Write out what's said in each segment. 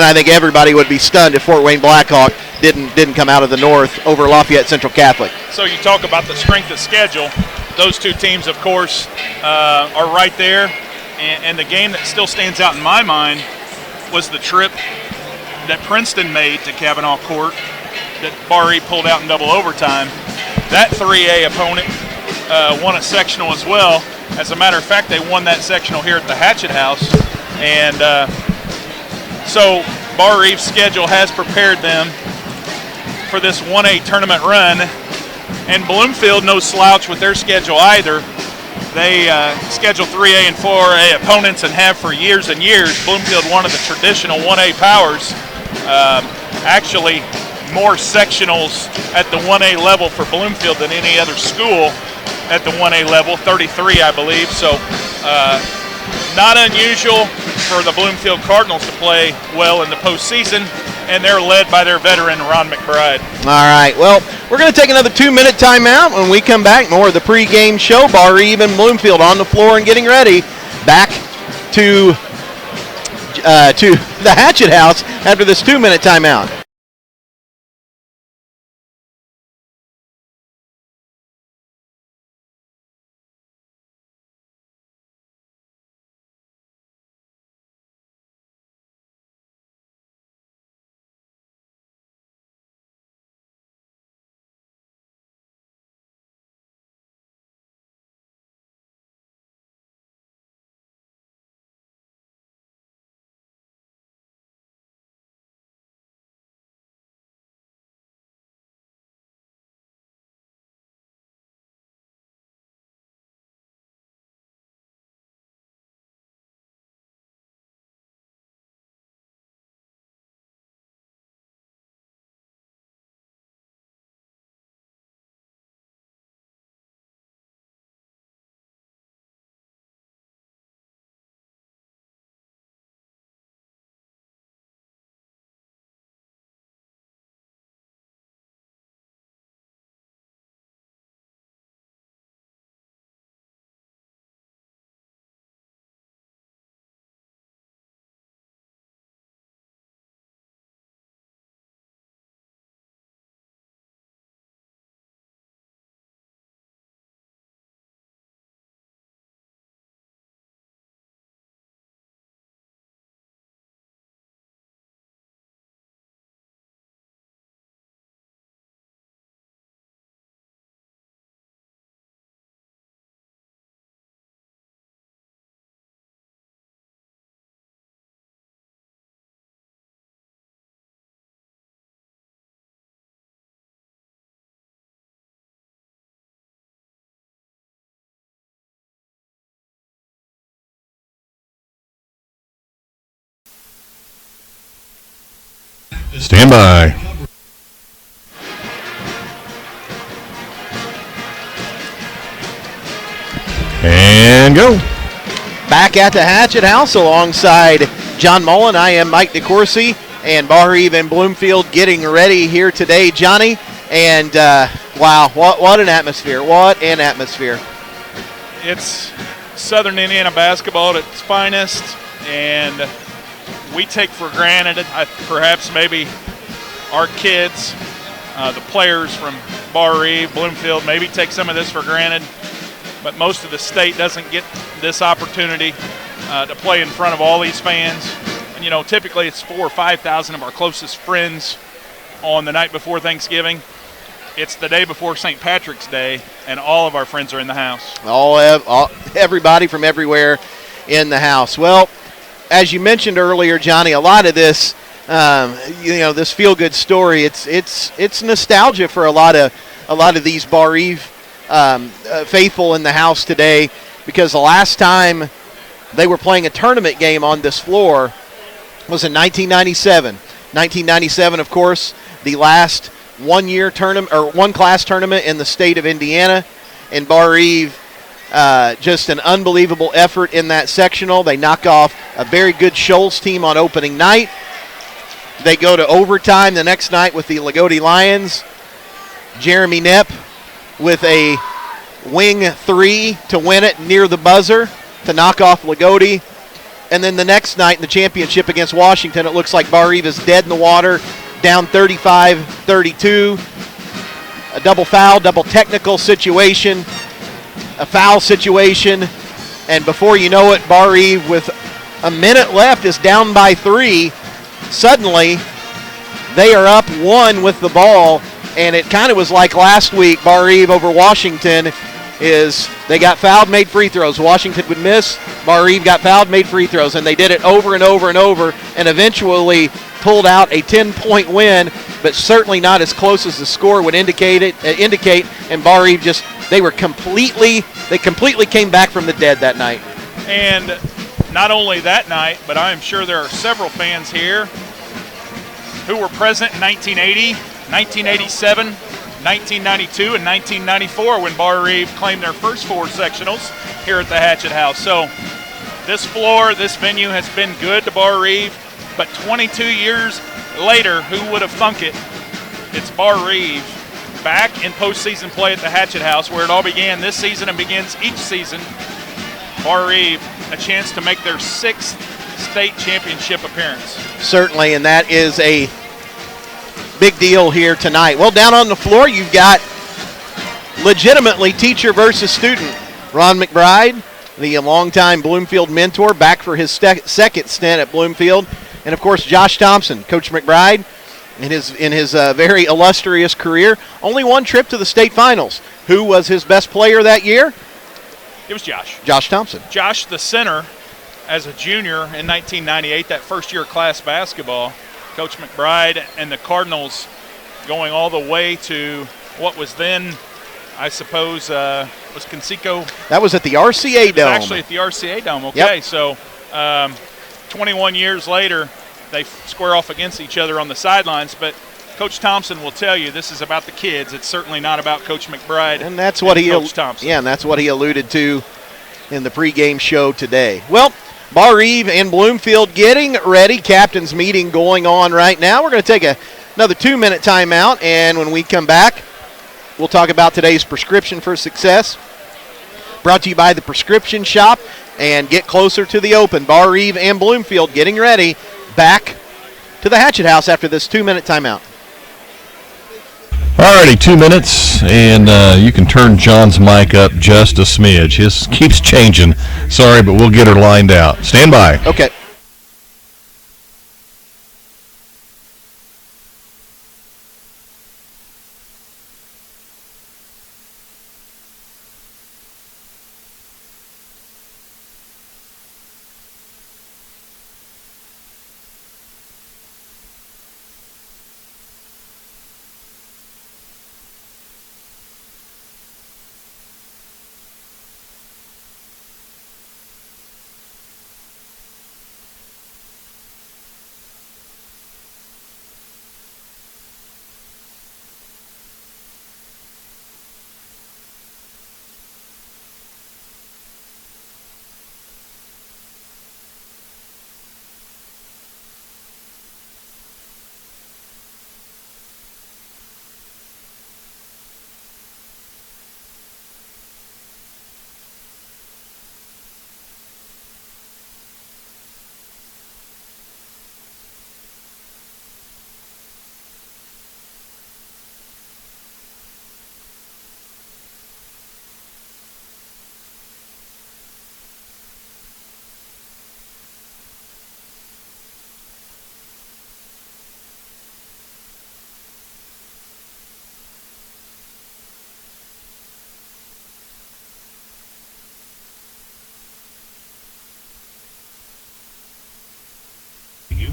I think everybody would be stunned if Fort Wayne Blackhawk didn't come out of the north over Lafayette Central Catholic. So you talk about the strength of schedule. Those two teams, of course, are right there. And the game that still stands out in my mind was the trip that Princeton made to Kavanaugh Court that Barr-Reeve pulled out in double overtime. That 3A opponent won a sectional as well. As a matter of fact, they won that sectional here at the Hatchet House. And so Barr-Reeve's schedule has prepared them for this 1A tournament run. And Bloomfield, no slouch with their schedule either. They schedule 3A and 4A opponents and have for years and years. Bloomfield, one of the traditional 1A powers. Actually, more sectionals at the 1A level for Bloomfield than any other school at the 1A level, 33, I believe. So not unusual for the Bloomfield Cardinals to play well in the postseason, and they're led by their veteran, Ron McBride. All right, well, we're going to take another 2-minute timeout. When we come back, more of the pregame show. Barr-Reeve and Bloomfield on the floor and getting ready. Back to the Hatchet House after this 2-minute timeout. Stand by. And go. Back at the Hatchet House alongside John Mullen. I am Mike DeCourcy, and Barr-Reeve and Bloomfield getting ready here today, Johnny. And wow, what an atmosphere. What an atmosphere. It's Southern Indiana basketball at its finest, and we take for granted, perhaps maybe our kids, the players from Barr-Reeve, Bloomfield, maybe take some of this for granted, but most of the state doesn't get this opportunity to play in front of all these fans. And, you know, typically it's 4,000 or 5,000 of our closest friends on the night before Thanksgiving. It's the day before St. Patrick's Day, and all of our friends are in the house. Everybody from everywhere in the house. Well, as you mentioned earlier, Johnny, a lot of this, this feel-good story, it's nostalgia for a lot of these Barr-Reeve faithful in the house today, because the last time they were playing a tournament game on this floor was in 1997. 1997, of course, the last one-year tournament or one-class tournament in the state of Indiana, and Barr-Reeve. Just an unbelievable effort in that sectional. They knock off a very good Shoals team on opening night. They go to overtime the next night with the Lagodi Lions. Jeremy Knepp with a wing three to win it near the buzzer to knock off Lagodi. And then the next night in the championship against Washington, it looks like Barr-Reeve is dead in the water, down 35-32. A double foul, double technical situation, a foul situation. And before you know it, Barr-Reeve, with a minute left, is down by 3. Suddenly, they are up 1 with the ball. And it kind of was like last week, Barr-Reeve over Washington, is they got fouled, made free throws. Washington would miss, Barr-Reeve got fouled, made free throws, and they did it over and over and over, and eventually pulled out a 10-point win, but certainly not as close as the score would indicate. And Barr-Reeve they completely came back from the dead that night. And not only that night, but I am sure there are several fans here who were present in 1980, 1987, 1992, and 1994 when Barr-Reeve claimed their first 4 sectionals here at the Hatchet House. So this floor, this venue has been good to Barr-Reeve, but 22 years later, who would have thunk it? It's Barr-Reeve back in postseason play at the Hatchet House, where it all began this season and begins each season. Barr-Reeve a chance to make their 6th state championship appearance. Certainly, and that is a big deal here tonight. Well, down on the floor, you've got legitimately teacher versus student. Ron McBride, the longtime Bloomfield mentor, back for his second stint at Bloomfield. And, of course, Josh Thompson. Coach McBride, in his very illustrious career, only 1 trip to the state finals. Who was his best player that year? It was Josh. Josh Thompson. Josh, the center, as a junior in 1998, that first year of class basketball. Coach McBride and the Cardinals going all the way to what was then, I suppose, was Conseco. That was at the RCA Dome. Actually at the RCA Dome, okay. Yep. So 21 years later, they square off against each other on the sidelines. But Coach Thompson will tell you this is about the kids. It's certainly not about Coach McBride and that's what Coach Thompson. Yeah, and that's what he alluded to in the pregame show today. Well, Barr-Reeve and Bloomfield getting ready. Captain's meeting going on right now. We're going to take another 2-minute timeout, and when we come back, we'll talk about today's prescription for success. Brought to you by the Prescription Shop, and get closer to the open. Barr-Reeve and Bloomfield getting ready. Back to the Hatchet House after this 2-minute timeout. Alrighty, 2 minutes, and you can turn John's mic up just a smidge. His keeps changing. Sorry, but we'll get her lined out. Stand by. Okay.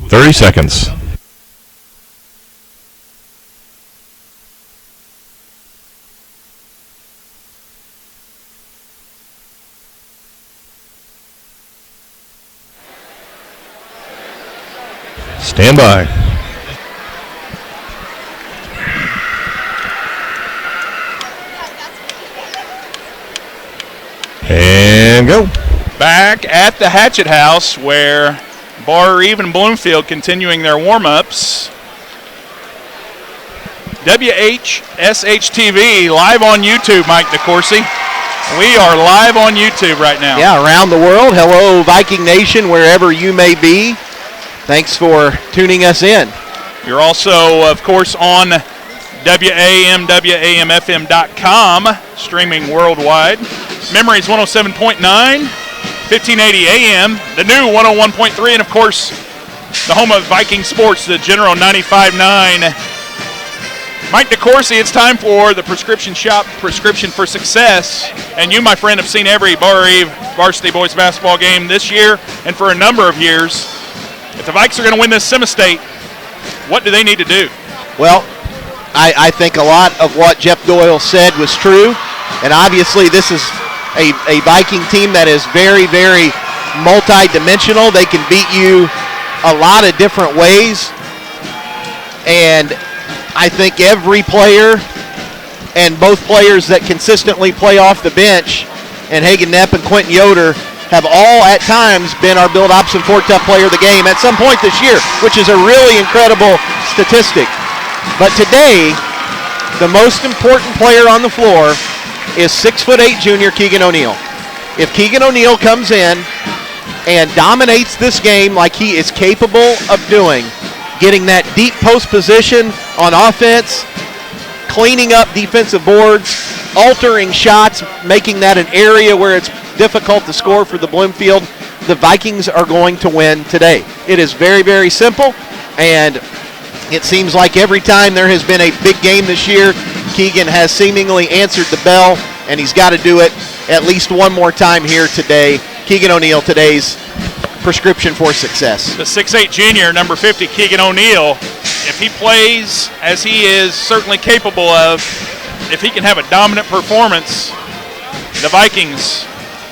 Thirty seconds. Stand by. And go. Back at the Hatchet House, where Barr-Reeve and Bloomfield continuing their warm-ups. WHSH TV live on YouTube, Mike DeCourcy. We are live on YouTube right now. Yeah, around the world. Hello, Viking Nation, wherever you may be. Thanks for tuning us in. You're also, of course, on WAMFM.com, streaming worldwide. Memories 107.9, 1580 AM, the new 101.3, and, of course, the home of Viking sports, the General 95.9. Mike DeCourcy, it's time for the Prescription Shop, Prescription for Success. And you, my friend, have seen every Barr-Reeve varsity boys basketball game this year and for a number of years. If the Vikes are going to win this semi-state, what do they need to do? Well, I think a lot of what Jeff Doyle said was true. And obviously this is a Viking team that is very, very multi-dimensional. They can beat you a lot of different ways. And I think every player and both players that consistently play off the bench, and Hagen Knepp and Quentin Yoder, have all at times been our Build Option 4 Tough player of the game at some point this year, which is a really incredible statistic. But today, the most important player on the floor is 6'8" junior Keegan O'Neill. If Keegan O'Neill comes in and dominates this game like he is capable of doing, getting that deep post position on offense, cleaning up defensive boards, altering shots, making that an area where it's difficult to score for the Bloomfield, the Vikings are going to win today. It is very, very simple, and it seems like every time there has been a big game this year, Keegan has seemingly answered the bell, and he's got to do it at least one more time here today. Keegan O'Neill, today's prescription for success. The 6'8" junior, number 50, Keegan O'Neill, if he plays as he is certainly capable of, if he can have a dominant performance, the Vikings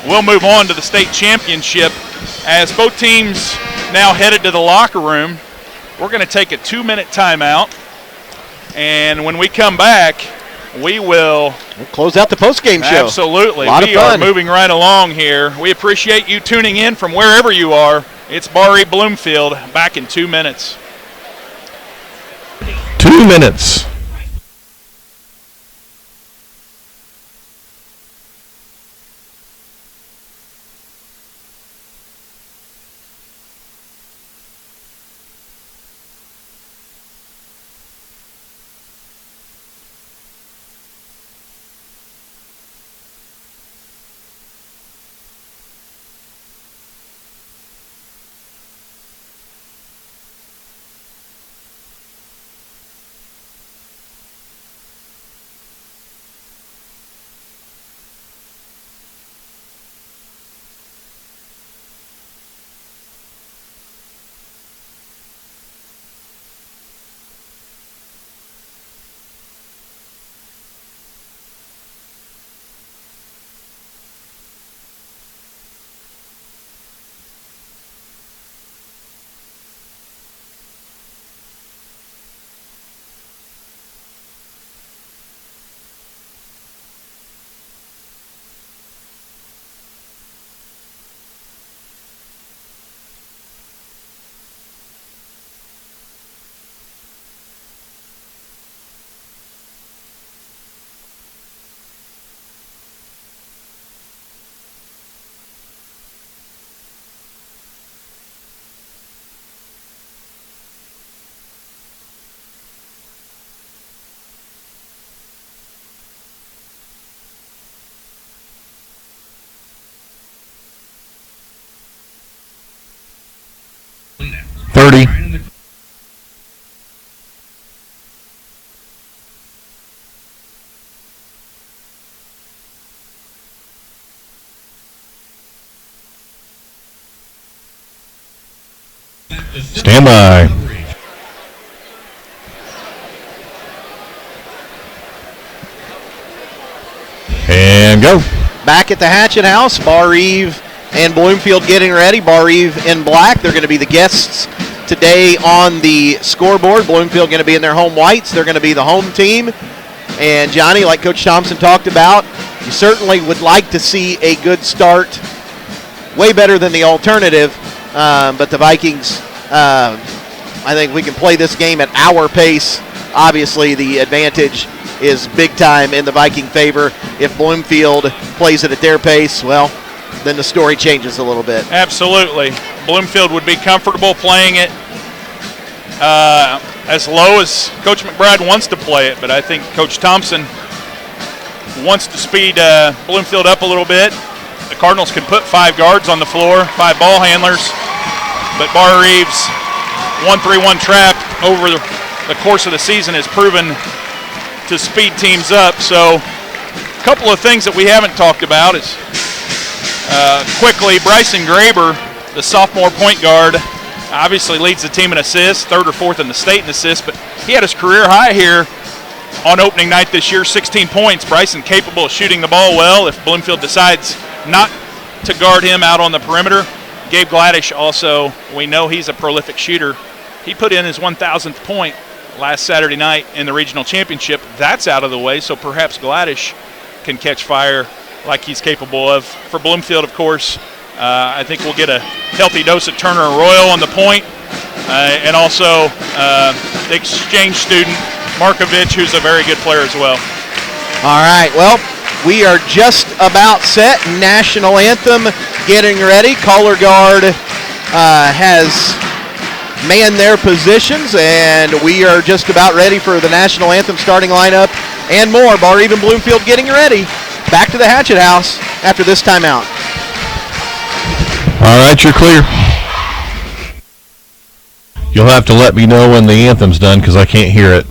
will move on to the state championship. As both teams now headed to the locker room, we're going to take a 2-minute timeout, and when we come back, we'll close out the post-game show. Absolutely. A lot of fun. We are moving right along here. We appreciate you tuning in from wherever you are. It's Barr-Reeve Bloomfield, back in 2 minutes. 2 minutes. Stand by. And go. Back at the Hatchet House, Barr-Reeve and Bloomfield getting ready. Barr-Reeve in black. They're going to be the guests today on the scoreboard. Bloomfield going to be in their home whites. They're going to be the home team. And Johnny, like Coach Thompson talked about, you certainly would like to see a good start, way better than the alternative. But the Vikings, I think we can play this game at our pace. Obviously, the advantage is big time in the Viking favor. If Bloomfield plays it at their pace, well, then the story changes a little bit. Absolutely. Bloomfield would be comfortable playing it as low as Coach McBride wants to play it, but I think Coach Thompson wants to speed Bloomfield up a little bit. The Cardinals can put 5 guards on the floor, 5 ball handlers, but Barr-Reeve's 1-3-1 trap over the course of the season has proven to speed teams up. So a couple of things that we haven't talked about is quickly, Bryson Graber, the sophomore point guard, obviously leads the team in assists, 3rd or 4th in the state in assists, but he had his career high here on opening night this year, 16 points. Bryson capable of shooting the ball well if Bloomfield decides not to guard him out on the perimeter. Gabe Gladish also, we know he's a prolific shooter. He put in his 1,000th point last Saturday night in the regional championship. That's out of the way, so perhaps Gladish can catch fire like he's capable of. For Bloomfield, of course, I think we'll get a healthy dose of Turner and Royal on the point, and also the exchange student, Markovich, who's a very good player as well. All right, well, we are just about set. National Anthem getting ready. Color guard has manned their positions, and we are just about ready for the National Anthem starting lineup and more. Barr-Reeve and Bloomfield getting ready. Back to the Hatchet House after this timeout. All right, you're clear. You'll have to let me know when the anthem's done because I can't hear it.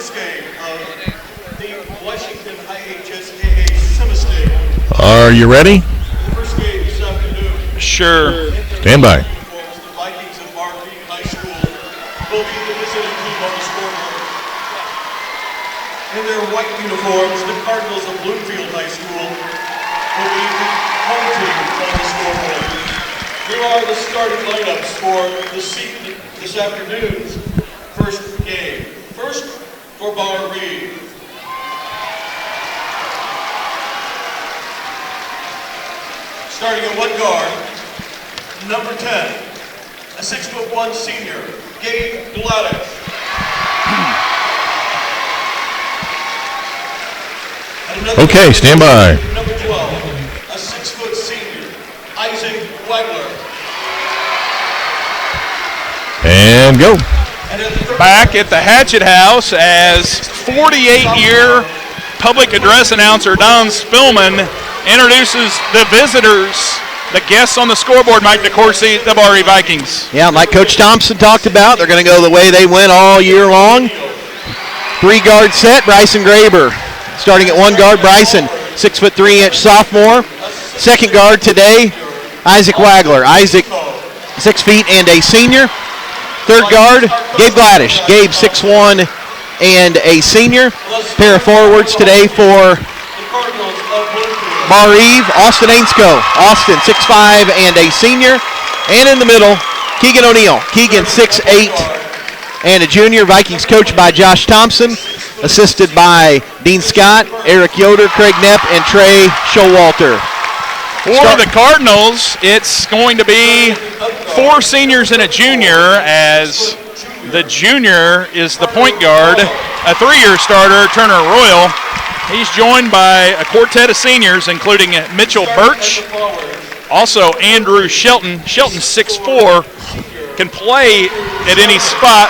first game of the Washington IHSAA Semi-State. Are you ready? The first game this afternoon. Sure. Stand by. The Vikings of Barr-Reeve High School will be the visiting team on the scoreboard. In their white uniforms, the Cardinals of Bloomfield High School will be the home team on the scoreboard. Here are the starting lineups for this afternoon's first game. First, for Barr-Reeve. Starting at one guard, number 10, a 6'1" senior, Gabe Gladys. Okay, stand by. Number 12, a 6' senior, Isaac Wagler. And go. Back at the Hatchet House as 48-year public address announcer Don Spillman introduces the visitors, the guests on the scoreboard, Mike DeCourcy, the Barr-Reeve Vikings. Yeah, like Coach Thompson talked about, they're going to go the way they went all year long. 3-guard set, Bryson Graber. Starting at one guard, Bryson, 6'3" sophomore. Second guard today, Isaac Wagler. Isaac, 6 feet and a senior. Third guard, Gabe Gladish. Gabe, 6'1" and a senior. Pair of forwards today for Barr-Reeve, Austin Ainsko. Austin, 6'5" and a senior. And in the middle, Keegan O'Neill. Keegan, 6'8" and a junior. Vikings coached by Josh Thompson, assisted by Dean Scott, Eric Yoder, Craig Knepp, and Trey Showalter. For the Cardinals, it's going to be 4 seniors and a junior, as the junior is the point guard, a 3-year starter, Turner Royal. He's joined by a quartet of seniors, including Mitchell Birch, also Andrew Shelton. Shelton's 6'4", can play at any spot,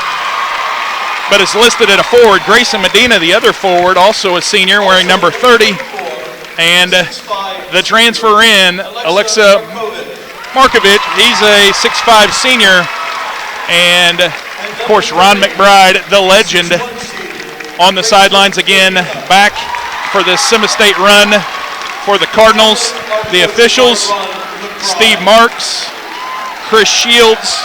but is listed at a forward. Grayson Medina, the other forward, also a senior, wearing number 30. And the transfer in, Alexa Markovic, he's a 6'5" senior. And, of course, Ron McBride, the legend, on the sidelines again, back for this semi-state run for the Cardinals. The officials, Steve Marks, Chris Shields,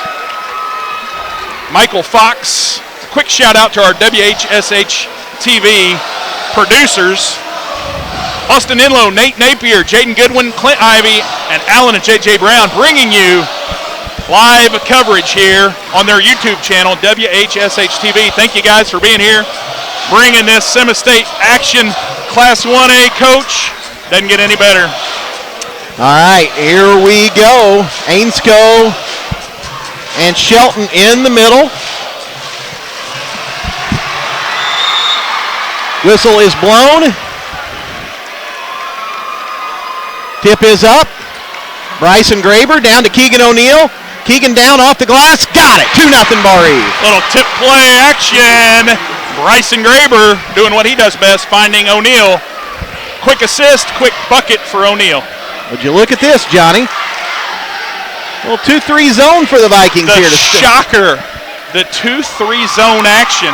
Michael Fox. Quick shout out to our WHSH TV producers, Austin Inlow, Nate Napier, Jaden Goodwin, Clint Ivey, and Alan and JJ Brown, bringing you live coverage here on their YouTube channel, WHSH TV. Thank you guys for being here, bringing this semi-state action. Class 1A coach, doesn't get any better. All right, here we go. Ainsko and Shelton in the middle. Whistle is blown. Tip is up. Bryson Graber down to Keegan O'Neill. Keegan down off the glass. Got it. 2-0 Barr-Reeve. Little tip play action. Bryson Graber doing what he does best, finding O'Neill. Quick assist, quick bucket for O'Neill. Would you look at this, Johnny? Little 2-3 zone for the Vikings here. The shocker. The 2-3 zone action.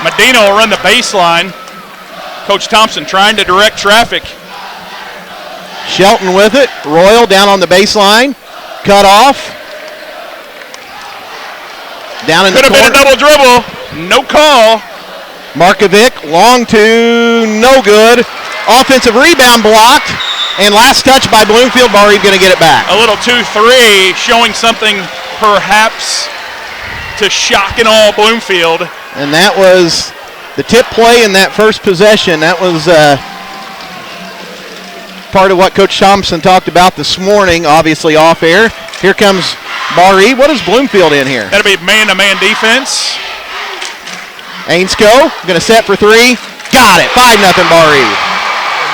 Medina will run the baseline. Coach Thompson trying to direct traffic. Shelton with it. Royal down on the baseline. Cut off. Down in the corner. Could have been a double dribble. No call. Markovic, long two, no good. Offensive rebound blocked. And last touch by Bloomfield. Barr-Reeve going to get it back. A little 2-3, showing something perhaps to shock and awe Bloomfield. And that was the tip play in that first possession. That was part of what Coach Thompson talked about this morning, obviously off air. Here comes Barr-Reeve. What is Bloomfield in here? That'll be man-to-man defense. Ainsko going to set for 3. Got it. 5-0 Barr-Reeve.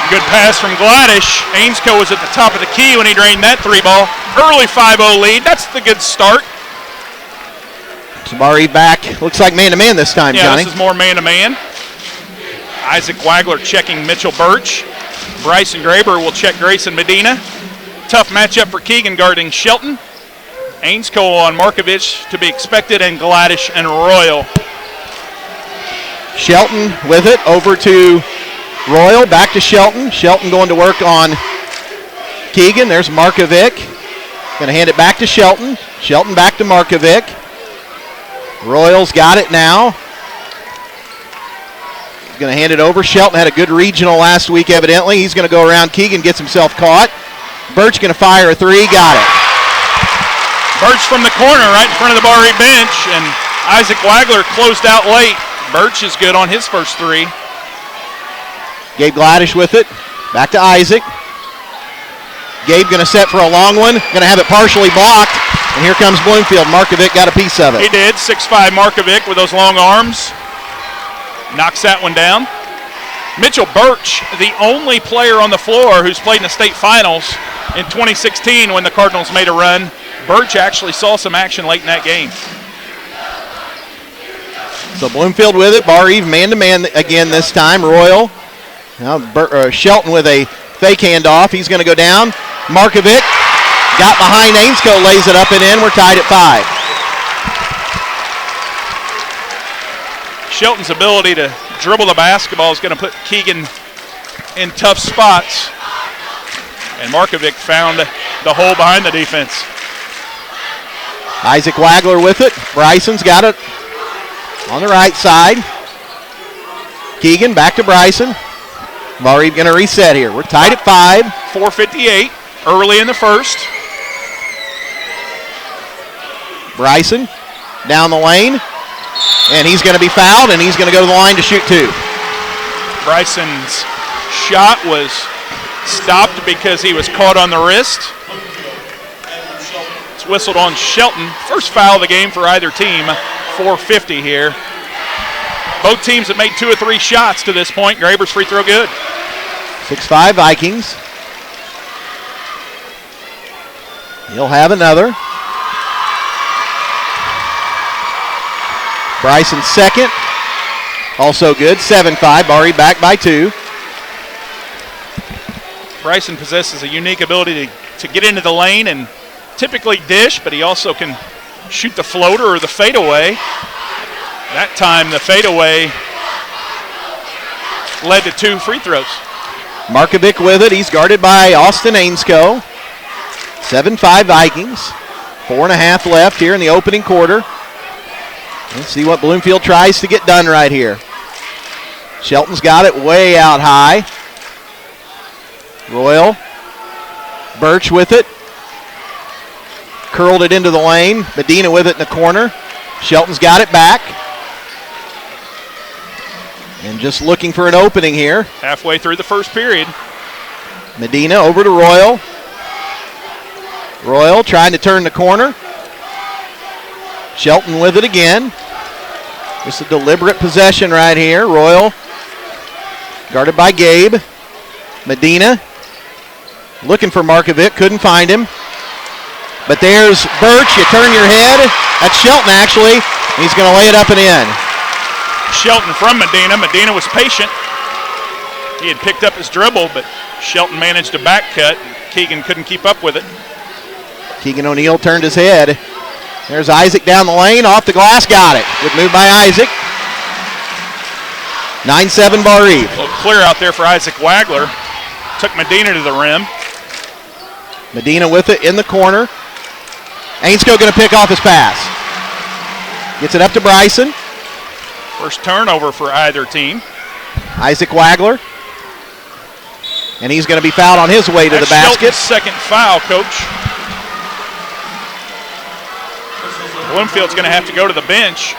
Good pass from Gladish. Ainsko was at the top of the key when he drained that 3-ball. Early 5-0 lead. That's the good start. So Barr-Reeve back. Looks like man-to-man this time, yeah, Johnny. This is more man-to-man. Isaac Wagler checking Mitchell Birch. Bryson Graber will check Grayson Medina. Tough matchup for Keegan guarding Shelton. Ainsko on Markovic to be expected, and Gladish and Royal. Shelton with it over to Royal. Back to Shelton. Shelton going to work on Keegan. There's Markovic. Going to hand it back to Shelton. Shelton back to Markovic. Royal's got it now. going to hand it over. Shelton had a good regional last week, evidently. He's going to go around Keegan, gets himself caught. Birch going to fire a three. Got it. Birch from the corner right in front of the Barr-Reeve bench, and Isaac Wagler closed out late. Birch is good on his first three. Gabe Gladish with it. Back to Isaac. Gabe going to set for a long one. Going to have it partially blocked. And here comes Bloomfield. Markovic got a piece of it. He did. 6'5" Markovic with those long arms. Knocks that one down. Mitchell Birch, the only player on the floor who's played in the state finals in 2016 when the Cardinals made a run. Birch actually saw some action late in that game. So Bloomfield with it. Barr-Reeve man-to-man again this time. Royal. Now Shelton with a fake handoff. He's going to go down. Markovic got behind Ainscoe, lays it up and in. We're tied at 5. Shelton's ability to dribble the basketball is going to put Keegan in tough spots. And Markovic found the hole behind the defense. Isaac Wagler with it. Bryson's got it on the right side. Keegan back to Bryson. Barr-Reeve going to reset here. We're tied at 5. 4:58 early in the first. Bryson down the lane. And he's going to be fouled, and he's going to go to the line to shoot 2. Bryson's shot was stopped because he was caught on the wrist. It's whistled on Shelton. First foul of the game for either team. 4:50 here. Both teams have made 2 or 3 shots to this point. Graber's free throw good. 6-5 Vikings. He'll have another. Bryson's second. Also good. 7-5. Barr-Reeve back by 2. Bryson possesses a unique ability to get into the lane and typically dish, but he also can shoot the floater or the fadeaway. That time the fadeaway led to 2 free throws. Markovic with it. He's guarded by Austin Ainscoe. 7-5 Vikings. 4.5 left here in the opening quarter. Let's see what Bloomfield tries to get done right here. Shelton's got it way out high. Royal. Birch with it. Curled it into the lane. Medina with it in the corner. Shelton's got it back. And just looking for an opening here. Halfway through the first period. Medina over to Royal. Royal trying to turn the corner. Shelton with it again. Just a deliberate possession right here. Royal guarded by Gabe. Medina looking for Markovic. Couldn't find him. But there's Birch. You turn your head. That's Shelton actually. He's going to lay it up and in. Shelton from Medina. Medina was patient. He had picked up his dribble, but Shelton managed a back cut. Keegan couldn't keep up with it. Keegan O'Neill turned his head. There's Isaac down the lane. Off the glass. Got it. Good move by Isaac. 9-7 Barr-Reeve. A little clear out there for Isaac Wagler. Took Medina to the rim. Medina with it in the corner. Ainscoe going to pick off his pass. Gets it up to Bryson. First turnover for either team. Isaac Wagler. And he's going to be fouled on his way to the basket. Shelton's second foul, Coach. Bloomfield's going to have to go to the bench.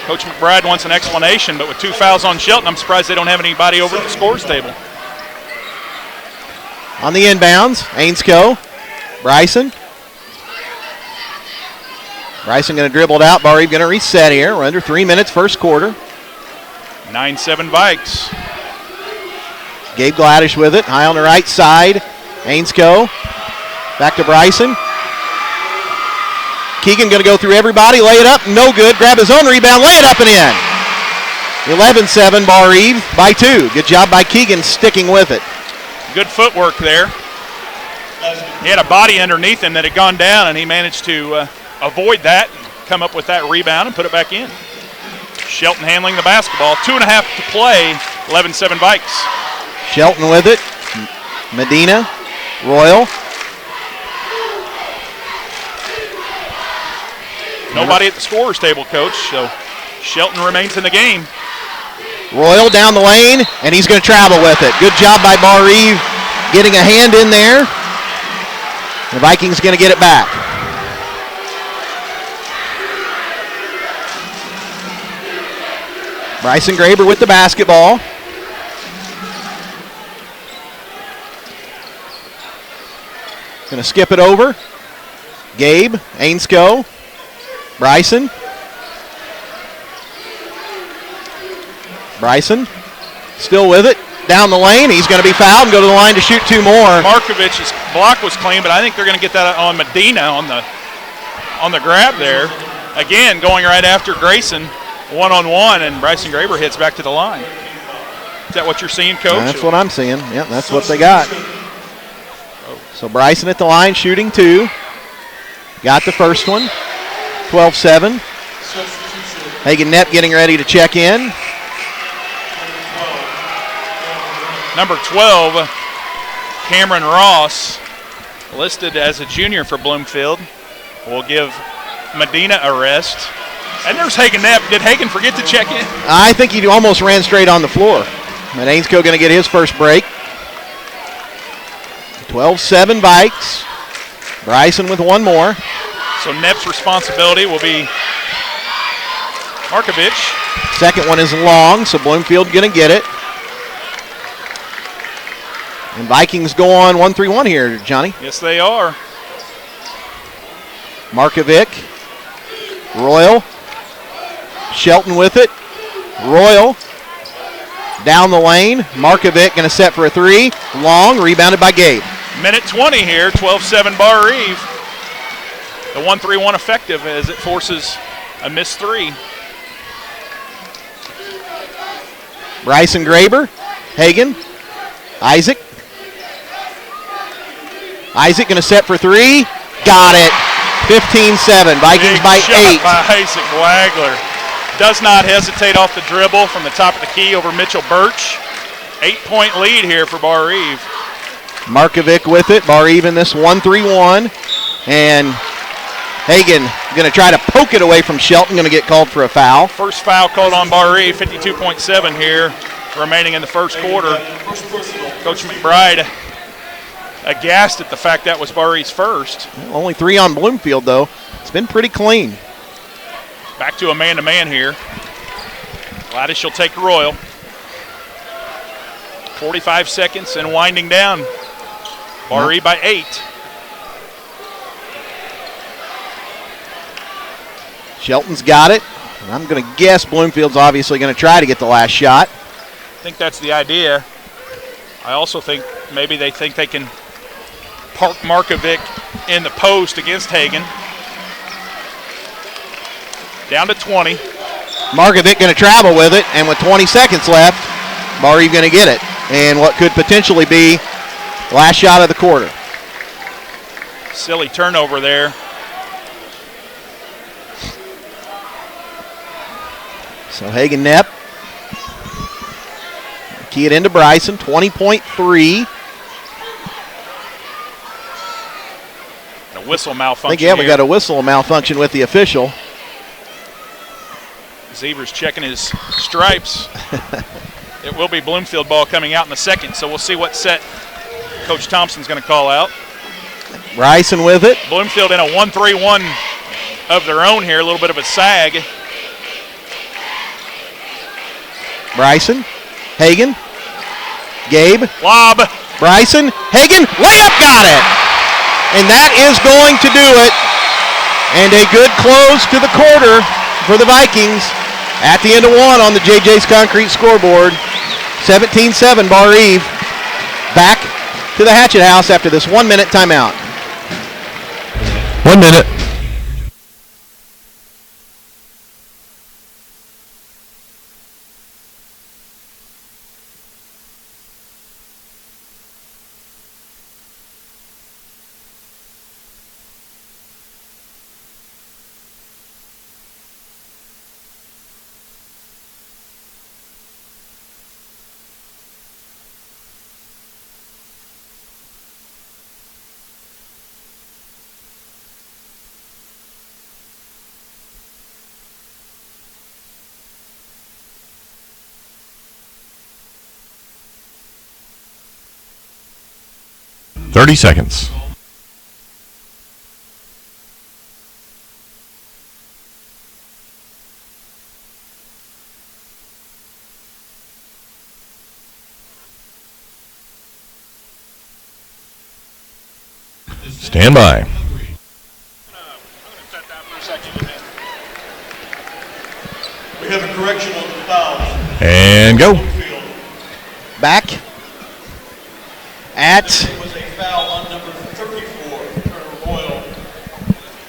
Coach McBride wants an explanation, but with 2 fouls on Shelton, I'm surprised they don't have anybody over at the scores table. On the inbounds, Ainscoe. Bryson. Bryson going to dribble it out. Barr-Reeve going to reset here. We're under 3 minutes, first quarter. 9-7 Vikes. Gabe Gladish with it. High on the right side. Ainscoe. Back to Bryson. Keegan going to go through everybody. Lay it up. No good. Grab his own rebound. Lay it up and in. 11-7 Barr-Reeve by 2. Good job by Keegan sticking with it. Good footwork there. He had a body underneath him that had gone down, and he managed to avoid that, come up with that rebound, and put it back in. Shelton handling the basketball. 2.5 to play. 11-7 Vikes. Shelton with it. Medina. Royal. Nobody at the scorer's table, Coach, so Shelton remains in the game. Royal down the lane, and he's going to travel with it. Good job by Barr-Reeve getting a hand in there. The Vikings going to get it back. Bryson Graber with the basketball. Going to skip it over. Gabe, Ainscoe, Bryson. Bryson still with it. Down the lane. He's going to be fouled and go to the line to shoot two more. Markovich's block was clean, but I think they're going to get that on Medina on the grab there. Again, going right after Grayson, one-on-one, and Bryson Graber hits back to the line. Is that what you're seeing, Coach? That's what I'm seeing. Yep, that's what they got. So Bryson at the line shooting two. Got the first one. 12-7. Hagen Knepp getting ready to check in. Number 12, Cameron Ross, listed as a junior for Bloomfield, will give Medina a rest. And there's Hagen Knepp. Did Hagen forget to check in? I think he almost ran straight on the floor. And Ainscoe going to get his first break. 12-7 Vikes. Bryson with one more. So Knepp's responsibility will be Markovich. Second one is long, so Bloomfield going to get it. And Vikings go on 1-3-1 here, Johnny. Yes, they are. Markovic. Royal. Shelton with it. Royal. Down the lane. Markovic going to set for a three. Long, rebounded by Gabe. Minute 20 here, 12-7 Barr-Reeve. The 1-3-1 effective as it forces a missed three. Bryson Graber. Hagen. Isaac. Isaac going to set for three. Got it. 15-7. Vikings Big by shot 8. By Isaac Wagler. Does not hesitate off the dribble from the top of the key over Mitchell Birch. 8-point lead here for Barr-Reeve. Markovic with it. Barr-Reeve in this 1-3-1. And Hagen going to try to poke it away from Shelton. Going to get called for a foul. First foul called on Barr-Reeve. 52.7 here remaining in the first quarter. Coach McBride aghast at the fact that was Barr-Reeve's first. Well, only 3 on Bloomfield, though. It's been pretty clean. Back to a man-to-man here. Gladys will take Royal. 45 seconds and winding down. Barr-Reeve by 8. Shelton's got it. And I'm going to guess Bloomfield's obviously going to try to get the last shot. I think that's the idea. I also think maybe they think they can park Markovic in the post against Hagen. Down to 20. Markovic going to travel with it, and with 20 seconds left, Barr-Reeve going to get it. And what could potentially be the last shot of the quarter. Silly turnover there. So Hagen Knepp. Key it into Bryson, 20.3. A whistle malfunction. I think, yeah, we got a whistle malfunction with the official. Zever's checking his stripes. It will be Bloomfield ball coming out in the second, so we'll see what set Coach Thompson's going to call out. Bryson with it. Bloomfield in a 1-3-1 of their own here, a little bit of a sag. Bryson, Hagen, Gabe, Lob. Bryson, Hagen, layup, got it. And that is going to do it. And a good close to the quarter for the Vikings at the end of one on the JJ's Concrete scoreboard. 17-7 Barr-Reeve back to the Hatchet House after this 1 minute timeout. 1 minute. 30 seconds. Stand by. We have a correction on the fouls. And go. Back at There was a foul on number 34, Colonel Royal.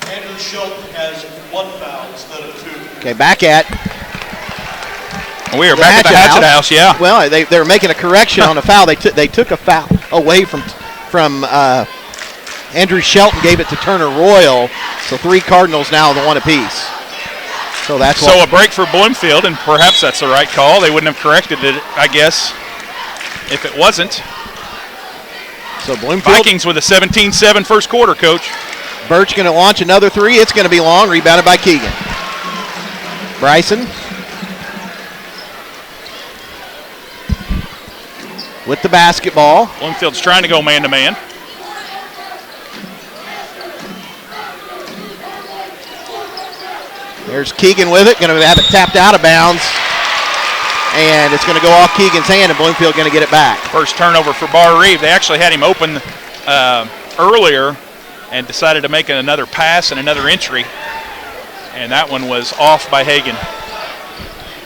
Andrew Shelton has 1 foul instead of 2. okay, back at We are back at the Hatchet House, yeah. Well, they were making a correction on a foul. They took a foul away from Andrew Shelton, gave it to Turner Royal. So 3 Cardinals now with 1 apiece. So that's So a break for Bloomfield, and perhaps that's the right call. They wouldn't have corrected it, I guess, if it wasn't. So Bloomfield. Vikings with a 17-7 first quarter, Coach. Birch going to launch another 3. It's going to be long. Rebounded by Keegan. Bryson with the basketball. Bloomfield's trying to go man-to-man. There's Keegan with it. Going to have it tapped out of bounds. And it's going to go off Keegan's hand, and Bloomfield going to get it back. First turnover for Barr-Reeve. They actually had him open earlier and decided to make another pass and another entry. And that one was off by Hagan.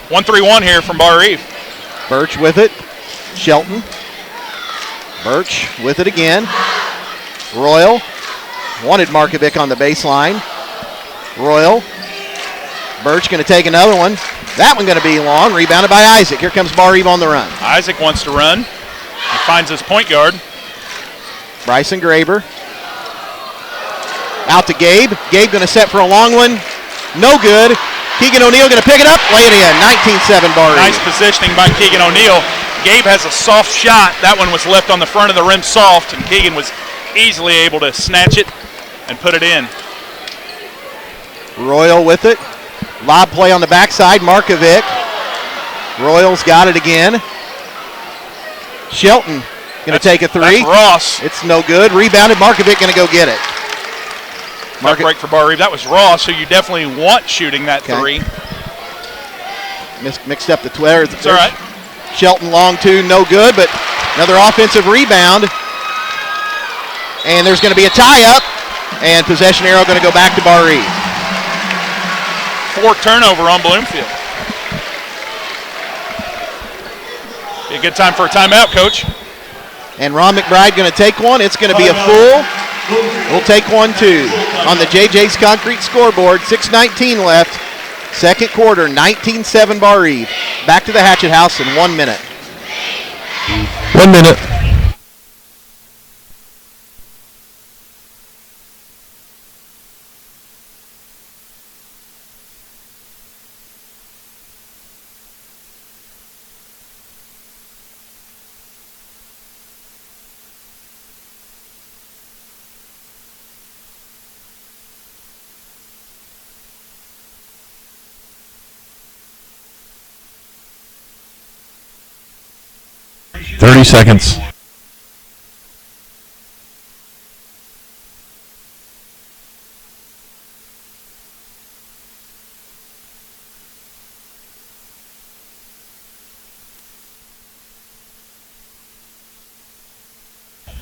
1-3-1 here from Barr-Reeve. Birch with it. Shelton. Birch with it again. Royal wanted Markovic on the baseline. Royal. Birch going to take another one. That one going to be long. Rebounded by Isaac. Here comes Barr-Reeve on the run. Isaac wants to run. He finds his point guard. Bryson Graber. Out to Gabe. Gabe going to set for a long one. No good. Keegan O'Neill going to pick it up. Lay it in. 19-7 Barr-Reeve. Nice positioning by Keegan O'Neill. Gabe has a soft shot. That one was left on the front of the rim soft, and Keegan was easily able to snatch it and put it in. Royal with it. Lob play on the backside. Markovic. Royal's got it again. Shelton going to take a 3. That's Ross. It's no good. Rebounded. Markovic going to go get it. Tough break for Barr-Reeve. That was Ross, who you definitely want shooting that 3. Mixed up the Twitter. It's all right. Shelton long 2, no good, but another offensive rebound. And there's going to be a tie-up, and possession arrow going to go back to Barr-Reeve. 4 turnover on Bloomfield. Be a good time for a timeout, Coach. And Ron McBride going to take one. It's going to be a full. We'll take one, too. On the JJ's Concrete scoreboard, 6:19 left. Second quarter, 19-7 Barr-Reeve. Back to the Hatchet House in 1 minute. 1 minute. Thirty seconds.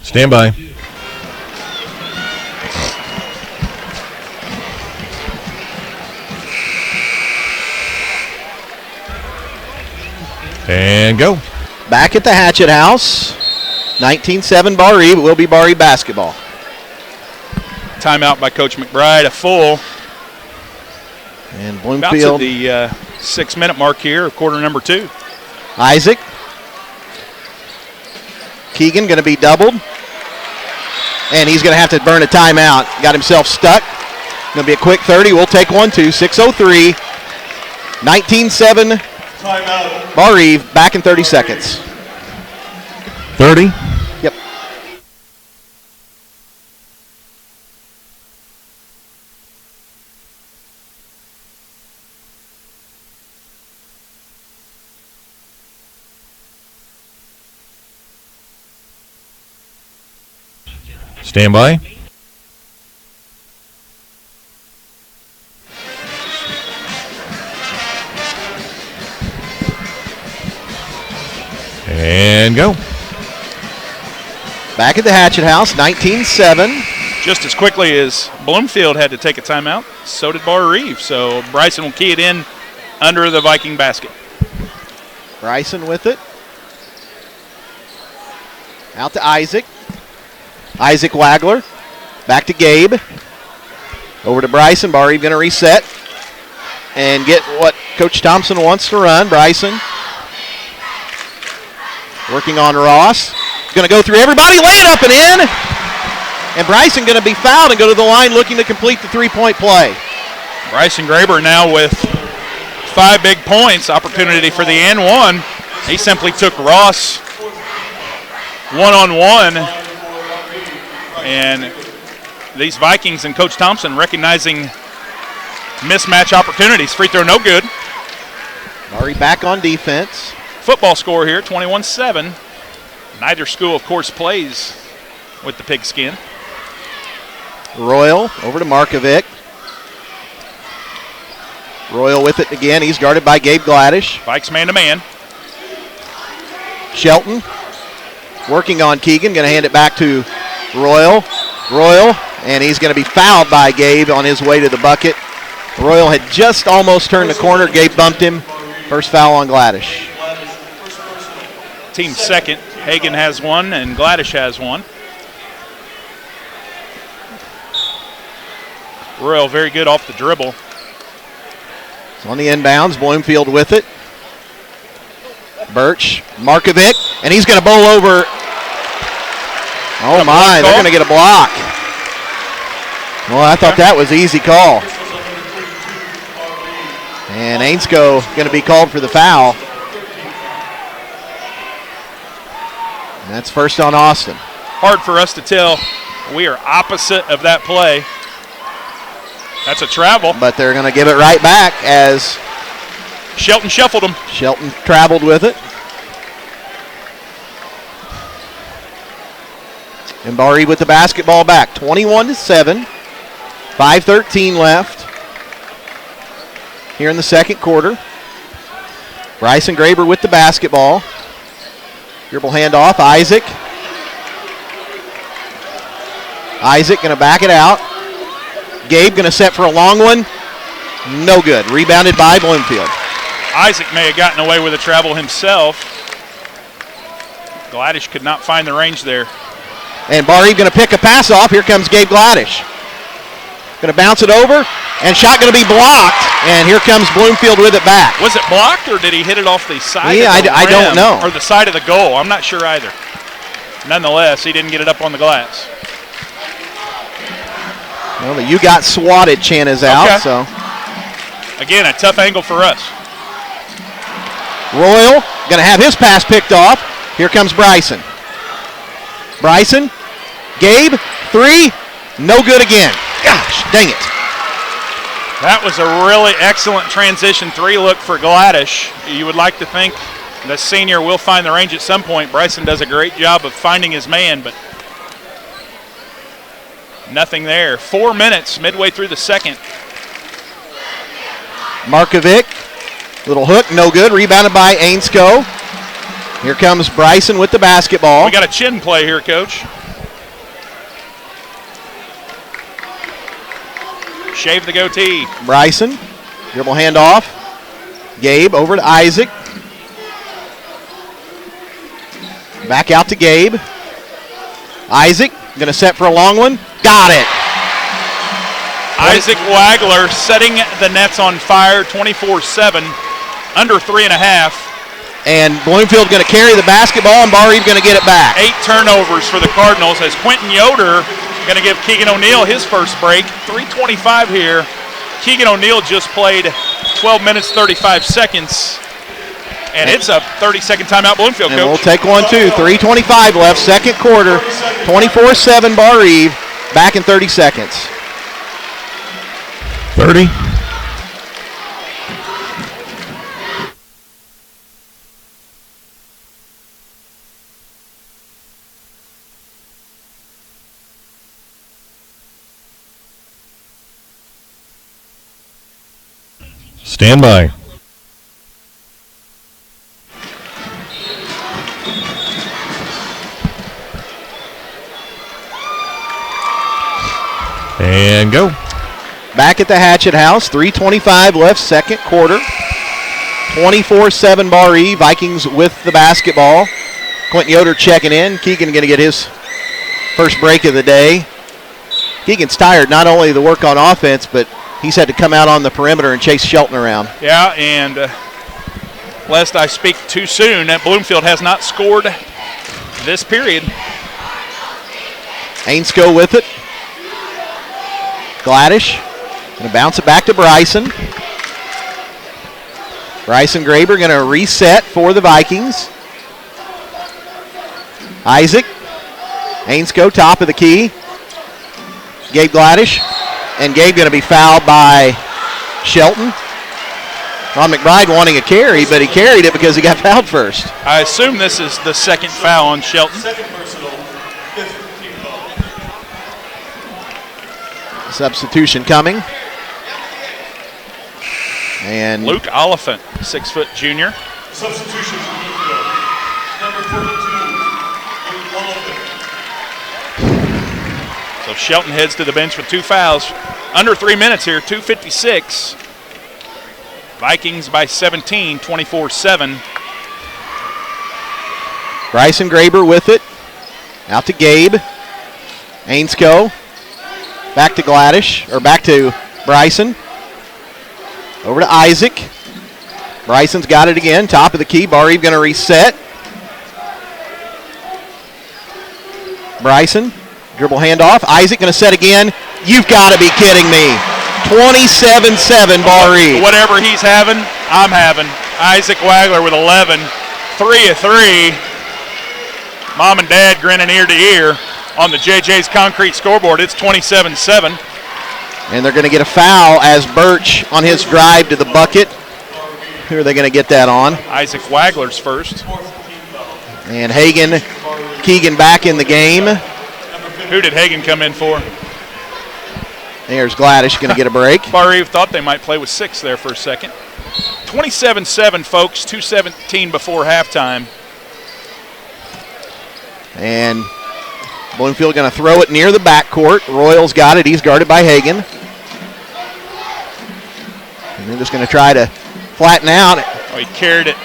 Stand by. And go. Back at the Hatchet House, 19-7 Barr-Reeve. It will be Barr-Reeve basketball. Timeout by Coach McBride, a full. And About to Bloomfield. the 6-minute mark here of quarter number 2. Isaac. Keegan going to be doubled. And he's going to have to burn a timeout. Got himself stuck. Going to be a quick 30. We'll take one, too. 6:03. 19-7. Timeout. Barr-Reeve back in 30 seconds. 30. Yep. Stand by. And go. Back at the Hatchet House, 19-7. Just as quickly as Bloomfield had to take a timeout, so did Barr-Reeve. So Bryson will key it in under the Viking basket. Bryson with it. Out to Isaac. Isaac Wagler. Back to Gabe. Over to Bryson. Barr-Reeve going to reset and get what Coach Thompson wants to run. Bryson working on Ross. Going to go through everybody. Lay it up and in. And Bryson going to be fouled and go to the line looking to complete the three-point play. Bryson Graber now with 5 big points. Opportunity for the and one. He simply took Ross one-on-one. And these Vikings and Coach Thompson recognizing mismatch opportunities. Free throw no good. Barr-Reeve back on defense. Football score here, 21-7. Neither school, of course, plays with the pigskin. Royal over to Markovic. Royal with it again. He's guarded by Gabe Gladish. Vikes man-to-man. Shelton working on Keegan. Going to hand it back to Royal. Royal, and he's going to be fouled by Gabe on his way to the bucket. Royal had just almost turned the corner. Gabe bumped him. First foul on Gladish. Team second. Hagan has one, and Gladish has one. Royal very good off the dribble. It's on the inbounds. Bloomfield with it. Birch, Markovic, and he's going to bowl over. Oh my, they're going to get a block. Well, I thought that was easy call. And Ainsko going to be called for the foul. And that's first on Austin. Hard for us to tell. We are opposite of that play. That's a travel. But they're going to give it right back as Shelton shuffled him. Shelton traveled with it. And Barr-Reeve with the basketball back. 21-7. 5:13 left here in the second quarter. Bryson Graber with the basketball. Dribble handoff. Isaac. Isaac going to back it out. Gabe going to set for a long one. No good. Rebounded by Bloomfield. Isaac may have gotten away with a travel himself. Gladish could not find the range there. And Barr-Reeve going to pick a pass off. Here comes Gabe Gladish. Going to bounce it over, and shot going to be blocked. And here comes Bloomfield with it back. Was it blocked, or did he hit it off the side of the I rim, don't know. or the side of the goal? I'm not sure either. Nonetheless, he didn't get it up on the glass. Well, the "you got swatted" chant is out. Okay. So Again, a tough angle for us. Royal going to have his pass picked off. Here comes Bryson. Bryson, Gabe, three, no good again. Gosh, dang it. That was a really excellent transition three look for Gladish. You would like to think the senior will find the range at some point. Bryson does a great job of finding his man, but nothing there. 4 minutes midway through the second. Markovic, little hook, no good. Rebounded by Ainsko. Here comes Bryson with the basketball. We got a chin play here, Coach. Shave the goatee. Bryson, dribble handoff. Gabe over to Isaac. Back out to Gabe. Isaac, going to set for a long one. Got it. Isaac Wagler setting the nets on fire 24-7, under 3.5. And Bloomfield going to carry the basketball, and Barr-Reeve going to get it back. 8 turnovers for the Cardinals as Quentin Yoder going to give Keegan O'Neill his first break. 3:25 here. Keegan O'Neill just played 12 minutes, 35 seconds. And it's a 30-second timeout, Bloomfield, and Coach. we'll take one, too. 3:25 left, second quarter. 24-7 Barr-Reeve. Back in 30 seconds. 30. Stand by. And go. Back at the Hatchet house, 3:25 left, second quarter. 24-7 Barr-Reeve. Vikings with the basketball. Quentin Yoder checking in. Keegan going to get his first break of the day. Keegan's tired, not only the work on offense, but he's had to come out on the perimeter and chase Shelton around. Yeah, and lest I speak too soon, that Bloomfield has not scored this period. Ainsko with it. Gladish going to bounce it back to Bryson. Bryson Graber going to reset for the Vikings. Isaac. Ainsko, top of the key. Gabe Gladish. And Gabe going to be fouled by Shelton. Ron McBride wanting a carry, but he carried it because he got fouled first. I assume this is the second foul on Shelton. Second personal, fifth team foul. Substitution coming. And Luke Oliphant, 6-foot junior. Substitution for Bloomfield. Number 42, Luke Oliphant. So Shelton heads to the bench with 2 fouls. Under 3 minutes here, 2:56. Vikings by 17, 24-7. Bryson Graber with it. Out to Gabe. Ainsko. Back to Gladish, or back to Bryson. Over to Isaac. Bryson's got it again. Top of the key. Barr-Reeve going to reset. Bryson. Dribble handoff. Isaac going to set again. You've got to be kidding me. 27-7 Barr-Reeve. Whatever he's having, I'm having. Isaac Wagler with 11. 3 of 3. Mom and Dad grinning ear to ear on the JJ's concrete scoreboard. It's 27-7. And they're going to get a foul as Birch on his drive to the bucket. Who are they going to get that on? Isaac Wagler's first. And Hagan, Keegan back in the game. Who did Hagan come in for? There's Gladish going to get a break. Barr-Reeve thought they might play with 6 there for a second. 27-7, folks. 2:17 before halftime. And Bloomfield going to throw it near the backcourt. Royals got it. He's guarded by Hagan. And they're just going to try to flatten out. Oh, he carried it.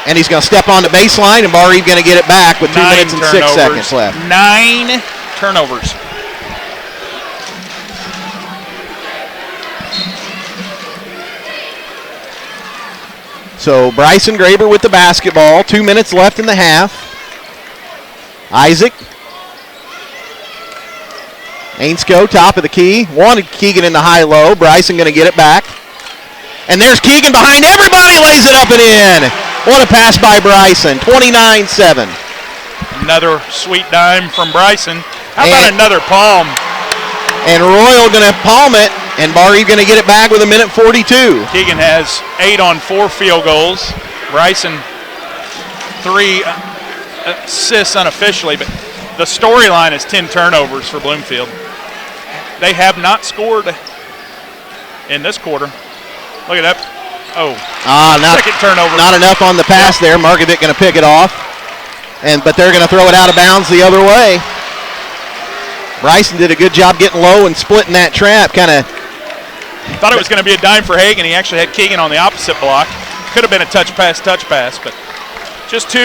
And he's going to step on the baseline, and Barr-Reeve going to get it back with 2 minutes and 6 seconds left. 9 turnovers. So Bryson Graber with the basketball. 2 minutes left in the half. Isaac. Ainsko, top of the key. Wanted Keegan in the high-low. Bryson going to get it back. And there's Keegan behind everybody. Lays it up and in. What a pass by Bryson. 29-7. Another sweet dime from Bryson. How about another palm? And Royal going to palm it. And Barr-Reeve going to get it back with 1:42. Keegan has 8 on 4 field goals. Bryson 3 assists unofficially, but the storyline is 10 turnovers for Bloomfield. They have not scored in this quarter. Look at that. Oh, second turnover. Not enough on the pass there. Markovic going to pick it off. But they're going to throw it out of bounds the other way. Bryson did a good job getting low and splitting that trap. Kind of thought it was going to be a dime for Hagan. He actually had Keegan on the opposite block. Could have been a touch pass, but just 2.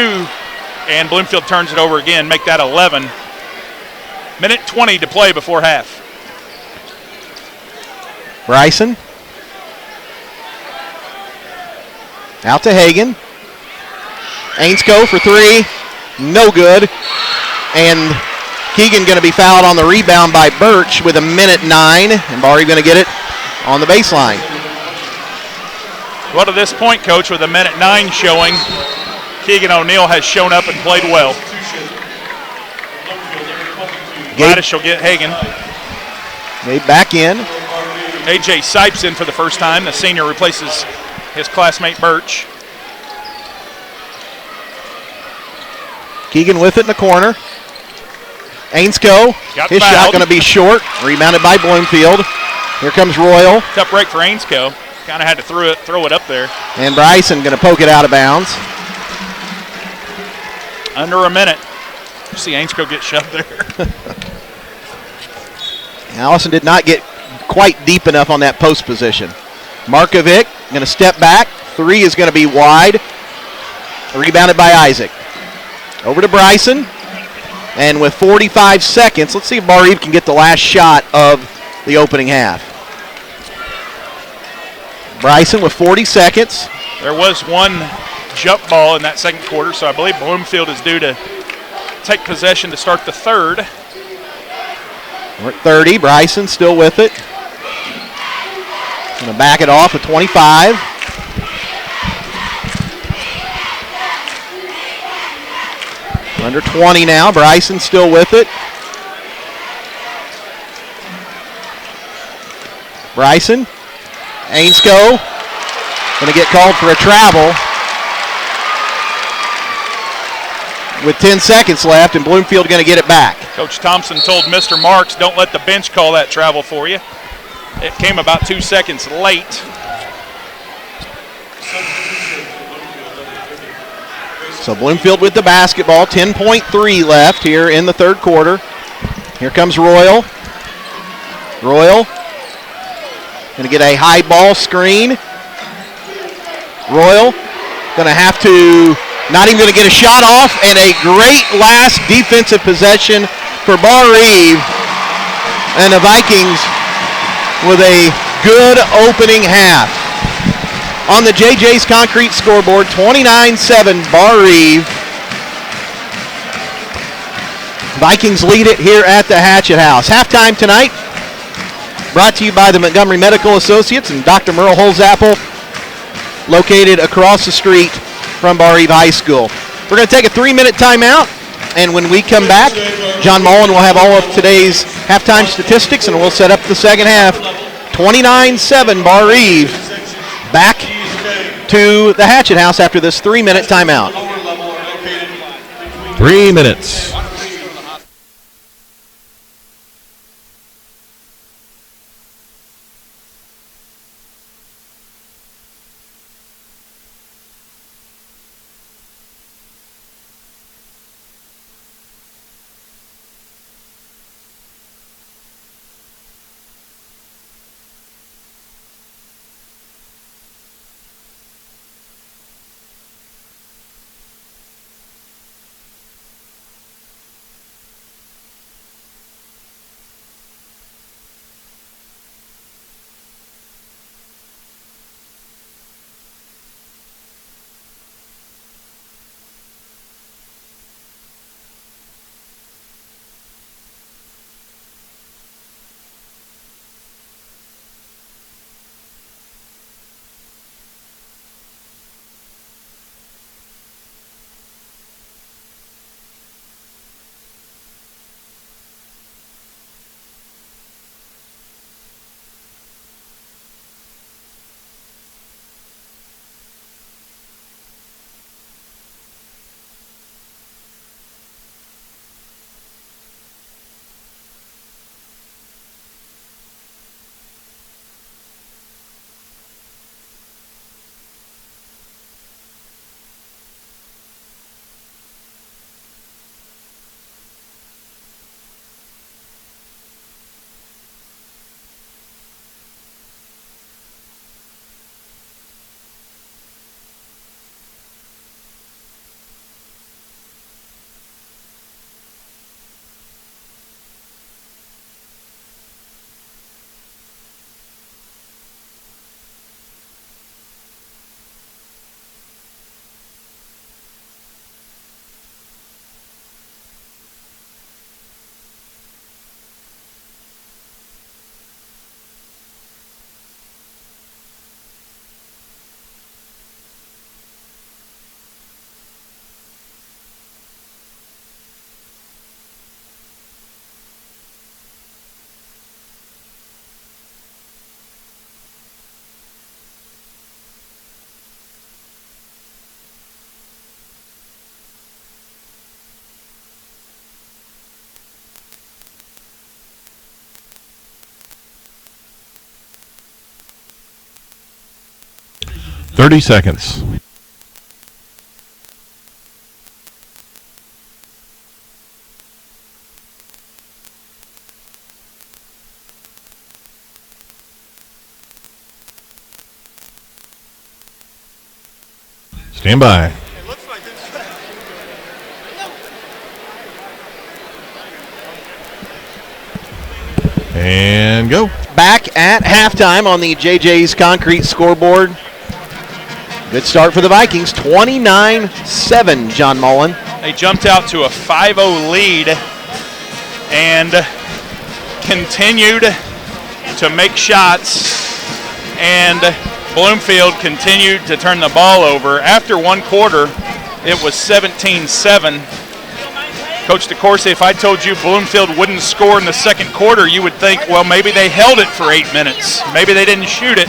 And Bloomfield turns it over again, make that 11. 1:20 to play before half. Bryson. Out to Hagan. Ainsko for 3. No good. And Keegan going to be fouled on the rebound by Birch with 1:09. And Barr-Reeve going to get it on the baseline. Well, to this point, Coach, with 1:09 showing, Keegan O'Neill has shown up and played well. Gladish will get Hagan. Gabe back in. A.J. Sipes in for the first time. The senior replaces his classmate Birch. Keegan with it in the corner. Ainsko, his shot going to be short. Rebounded by Bloomfield. Here comes Royal. Tough break for Ainsko. Kind of had to throw it up there. And Bryson going to poke it out of bounds. Under a minute. You see Ainsko get shoved there. Allison did not get quite deep enough on that post position. Markovic going to step back. Three is going to be wide. Rebounded by Isaac. Over to Bryson. And with 45 seconds, let's see if Barr-Reeve can get the last shot of the opening half. Bryson with 40 seconds. There was one jump ball in that second quarter, so I believe Bloomfield is due to take possession to start the third. We're at 30. Bryson still with it. Going to back it off with 25. Under 20 now. Bryson still with it. Bryson. Ainsko. Going to get called for a travel. With 10 seconds left, and Bloomfield going to get it back. Coach Thompson told Mr. Marks, don't let the bench call that travel for you. It came about 2 seconds late. So Bloomfield with the basketball, 10.3 left here in the third quarter. Here comes Royal. Royal going to get a high ball screen. Royal going to have to, not even going to get a shot off, and a great last defensive possession for Barr-Reeve. And the Vikings with a good opening half. On the JJ's Concrete scoreboard, 29-7 Barr-Reeve. Vikings lead it here at the Hatchet House. Halftime tonight, brought to you by the Montgomery Medical Associates and Dr. Merle Holzapfel, located across the street from Barr-Reeve High School. We're going to take a 3-minute timeout, and when we come back, John Mullen will have all of today's halftime statistics, and we'll set up the second half. 29-7 Barr-Reeve. Back to the Hatchet House after this 3-minute timeout. 3 minutes. 30 seconds. Stand by. And go. Back at halftime on the JJ's Concrete scoreboard. Good start for the Vikings, 29-7, John Mullen. They jumped out to a 5-0 lead and continued to make shots, and Bloomfield continued to turn the ball over. After one quarter, it was 17-7. Coach DeCourcy, if I told you Bloomfield wouldn't score in the second quarter, you would think, well, maybe they held it for 8 minutes. Maybe they didn't shoot it.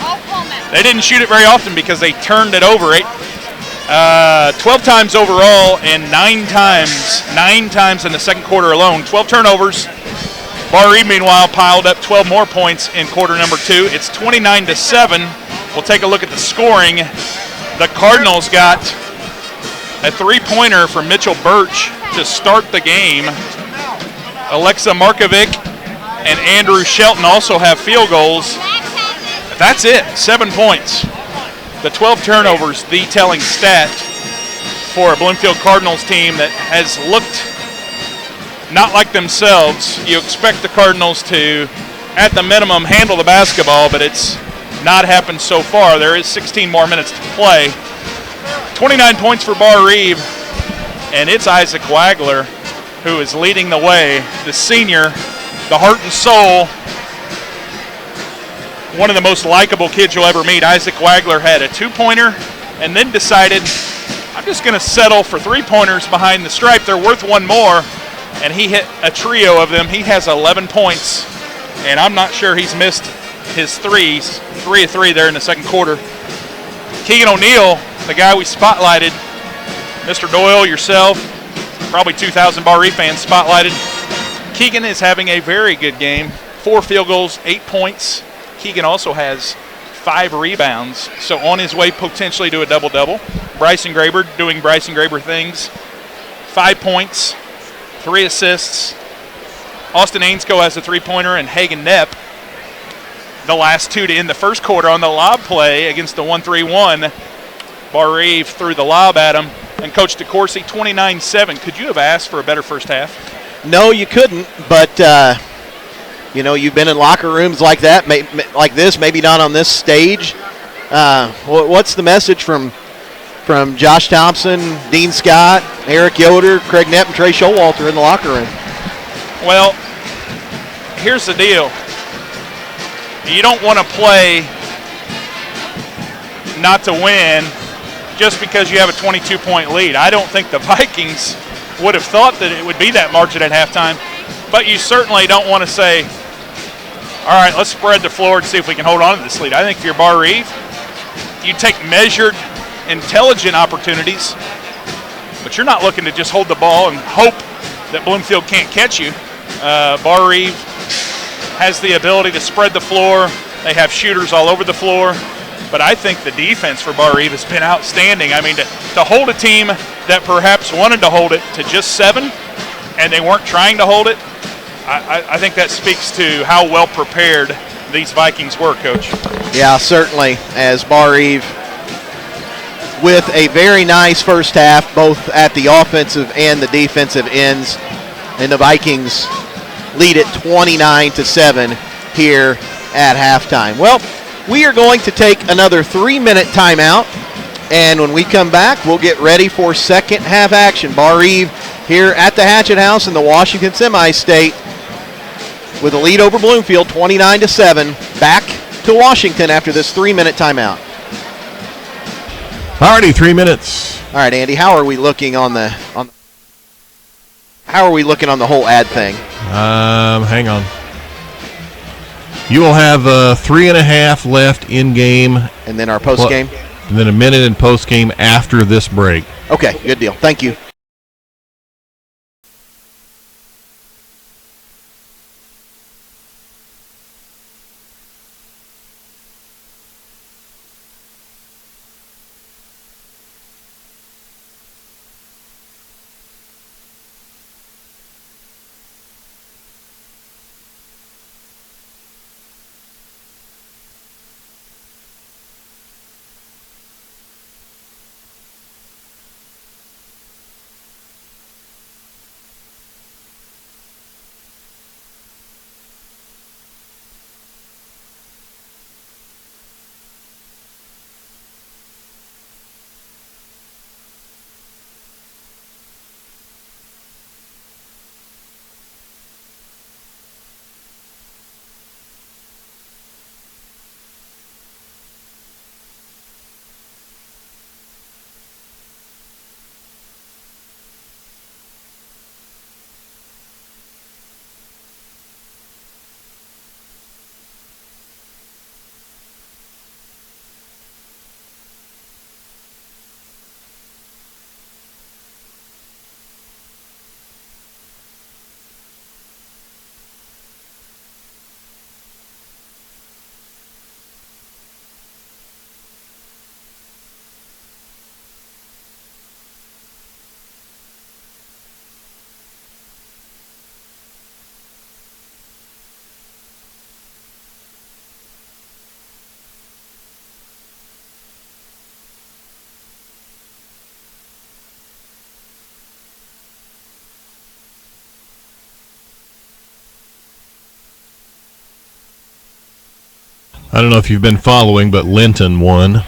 They didn't shoot it very often because they turned it over 12 times overall and 9 times in the second quarter alone. 12 turnovers. Barr-Reeve, meanwhile, piled up 12 more points in quarter number 2. It's 29-7. We'll take a look at the scoring. The Cardinals got a three-pointer from Mitchell Birch to start the game. Alexa Markovic and Andrew Shelton also have field goals. That's it, 7 points. The 12 turnovers, the telling stat for a Bloomfield Cardinals team that has looked not like themselves. You expect the Cardinals to, at the minimum, handle the basketball, but it's not happened so far. There is 16 more minutes to play. 29 points for Barr-Reeve, and it's Isaac Wagler who is leading the way, the senior, the heart and soul, one of the most likable kids you'll ever meet. Isaac Wagler had a two-pointer and then decided, I'm just going to settle for three-pointers behind the stripe. They're worth one more, and he hit a trio of them. He has 11 points, and I'm not sure he's missed his threes. 3 of 3 there in the second quarter. Keegan O'Neill, the guy we spotlighted, Mr. Doyle, yourself, probably 2,000 Barr-Reeve fans spotlighted. Keegan is having a very good game. 4 field goals, 8 points. Keegan also has 5 rebounds, so on his way potentially to a double-double. Bryson Graber doing Bryson Graber things. 5 points, 3 assists. Austin Ainscoe has a three-pointer, and Hagan Knepp, the last 2 to end the first quarter on the lob play against the 1-3-1. Barr-Reeve threw the lob at him. And Coach DeCourcy, 29-7. Could you have asked for a better first half? No, you couldn't, but you've been in locker rooms like that, like this, maybe not on this stage. What's the message from Josh Thompson, Dean Scott, Eric Yoder, Craig Knepp, and Trey Showalter in the locker room? Well, here's the deal. You don't want to play not to win just because you have a 22-point lead. I don't think the Vikings would have thought that it would be that margin at halftime, but you certainly don't want to say, all right, let's spread the floor and see if we can hold on to this lead. I think if you're Barr-Reeve, you take measured, intelligent opportunities, but you're not looking to just hold the ball and hope that Bloomfield can't catch you. Barr-Reeve has the ability to spread the floor. They have shooters all over the floor. But I think the defense for Barr-Reeve has been outstanding. I mean, to hold a team that perhaps wanted to hold it to just 7, and they weren't trying to hold it, I think that speaks to how well prepared these Vikings were, Coach. Yeah, certainly, as Barr-Reeve with a very nice first half, both at the offensive and the defensive ends, and the Vikings lead it 29-7 here at halftime. Well, we are going to take another 3-minute timeout, and when we come back, we'll get ready for second half action. Barr-Reeve here at the Hatchet House in the Washington Semi-State with a lead over Bloomfield, 29-7. Back to Washington after this 3-minute timeout. Alrighty, 3 minutes. All right, Andy, how are we looking on the whole ad thing? Hang on. You will have 3.5 left in game. And then our post game? And then a minute in post game after this break. Okay, good deal. Thank you. I don't know if you've been following, but Linton won.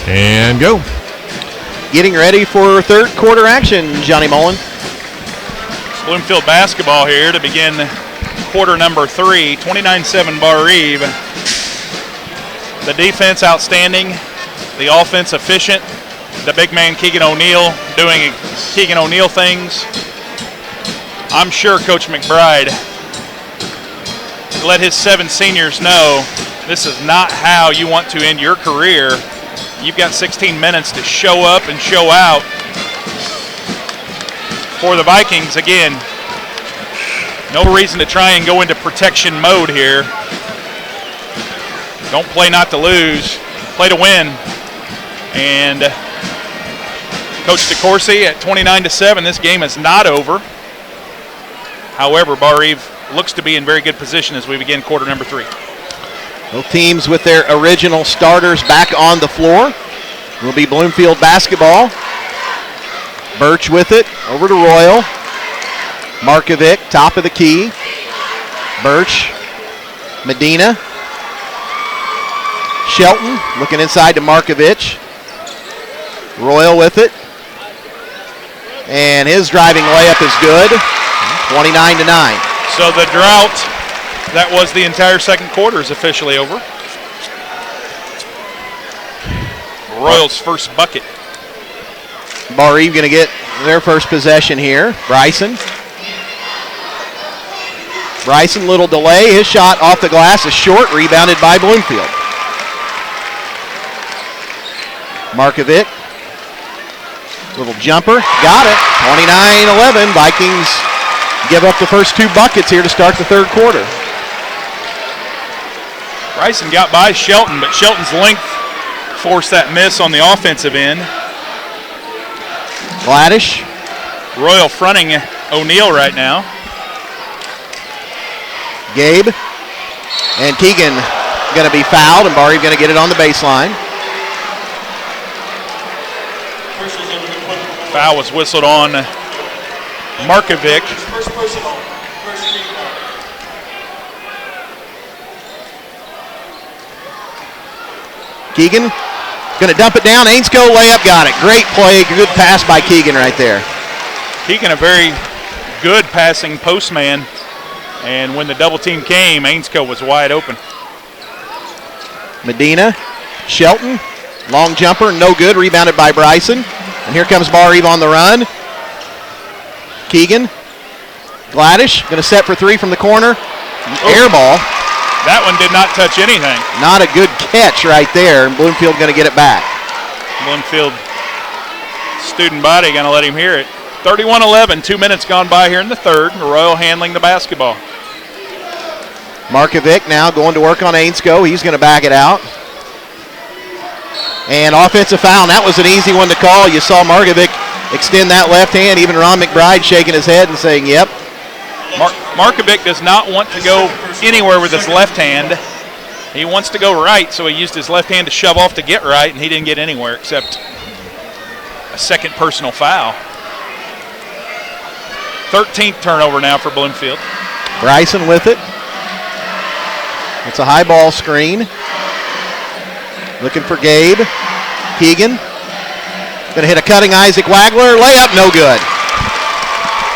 And go. Getting ready for third quarter action, Johnny Mullen. Bloomfield basketball here to begin quarter number 3, 29-7 Barr-Reeve. The defense outstanding, the offense efficient, the big man Keegan O'Neill doing Keegan O'Neill things. I'm sure Coach McBride let his 7 seniors know this is not how you want to end your career. You've got 16 minutes to show up and show out. For the Vikings, again, no reason to try and go into protection mode here. Don't play not to lose, play to win. And Coach DeCourcy at 29-7, this game is not over. However, Barr-Reeve looks to be in very good position as we begin quarter number 3. Both teams with their original starters back on the floor. Will be Bloomfield basketball. Birch with it, over to Royal. Markovic, top of the key. Birch, Medina. Shelton looking inside to Markovic. Royal with it. And his driving layup is good. 29-9. So the drought that was the entire second quarter is officially over. Royal's first bucket. Barr-Reeve going to get their first possession here. Bryson, little delay. His shot off the glass is short, rebounded by Bloomfield. Markovic, little jumper, got it. 29-11. Vikings give up the first 2 buckets here to start the third quarter. Bryson got by Shelton, but Shelton's length forced that miss on the offensive end. Gladish. Royal fronting O'Neill right now. Gabe. And Keegan going to be fouled, and Barr-Reeve going to get it on the baseline. Foul was whistled on Markovic. First personal. First team. Keegan going to dump it down. Ainscough layup, got it. Great play, good pass by Keegan right there. Keegan, a very good passing postman, and when the double team came, Ainscough was wide open. Medina, Shelton, long jumper, no good, rebounded by Bryson. And here comes Barr-Reeve on the run. Keegan, Gladish, going to set for 3 from the corner. Air ball. That one did not touch anything. Not a good catch right there, and Bloomfield going to get it back. Bloomfield student body going to let him hear it. 31-11, 2 minutes gone by here in the third. Royal handling the basketball. Markovic now going to work on Ainscough. He's going to back it out. And offensive foul, and that was an easy one to call. You saw Markovic extend that left hand. Even Ron McBride shaking his head and saying, yep. Markovic does not want to go anywhere with his left hand. He wants to go right, so he used his left hand to shove off to get right, and he didn't get anywhere except a second personal foul. 13th turnover now for Bloomfield. Bryson with it. It's a high ball screen. Looking for Gabe. Keegan. Going to hit a cutting Isaac Wagler. Layup, no good.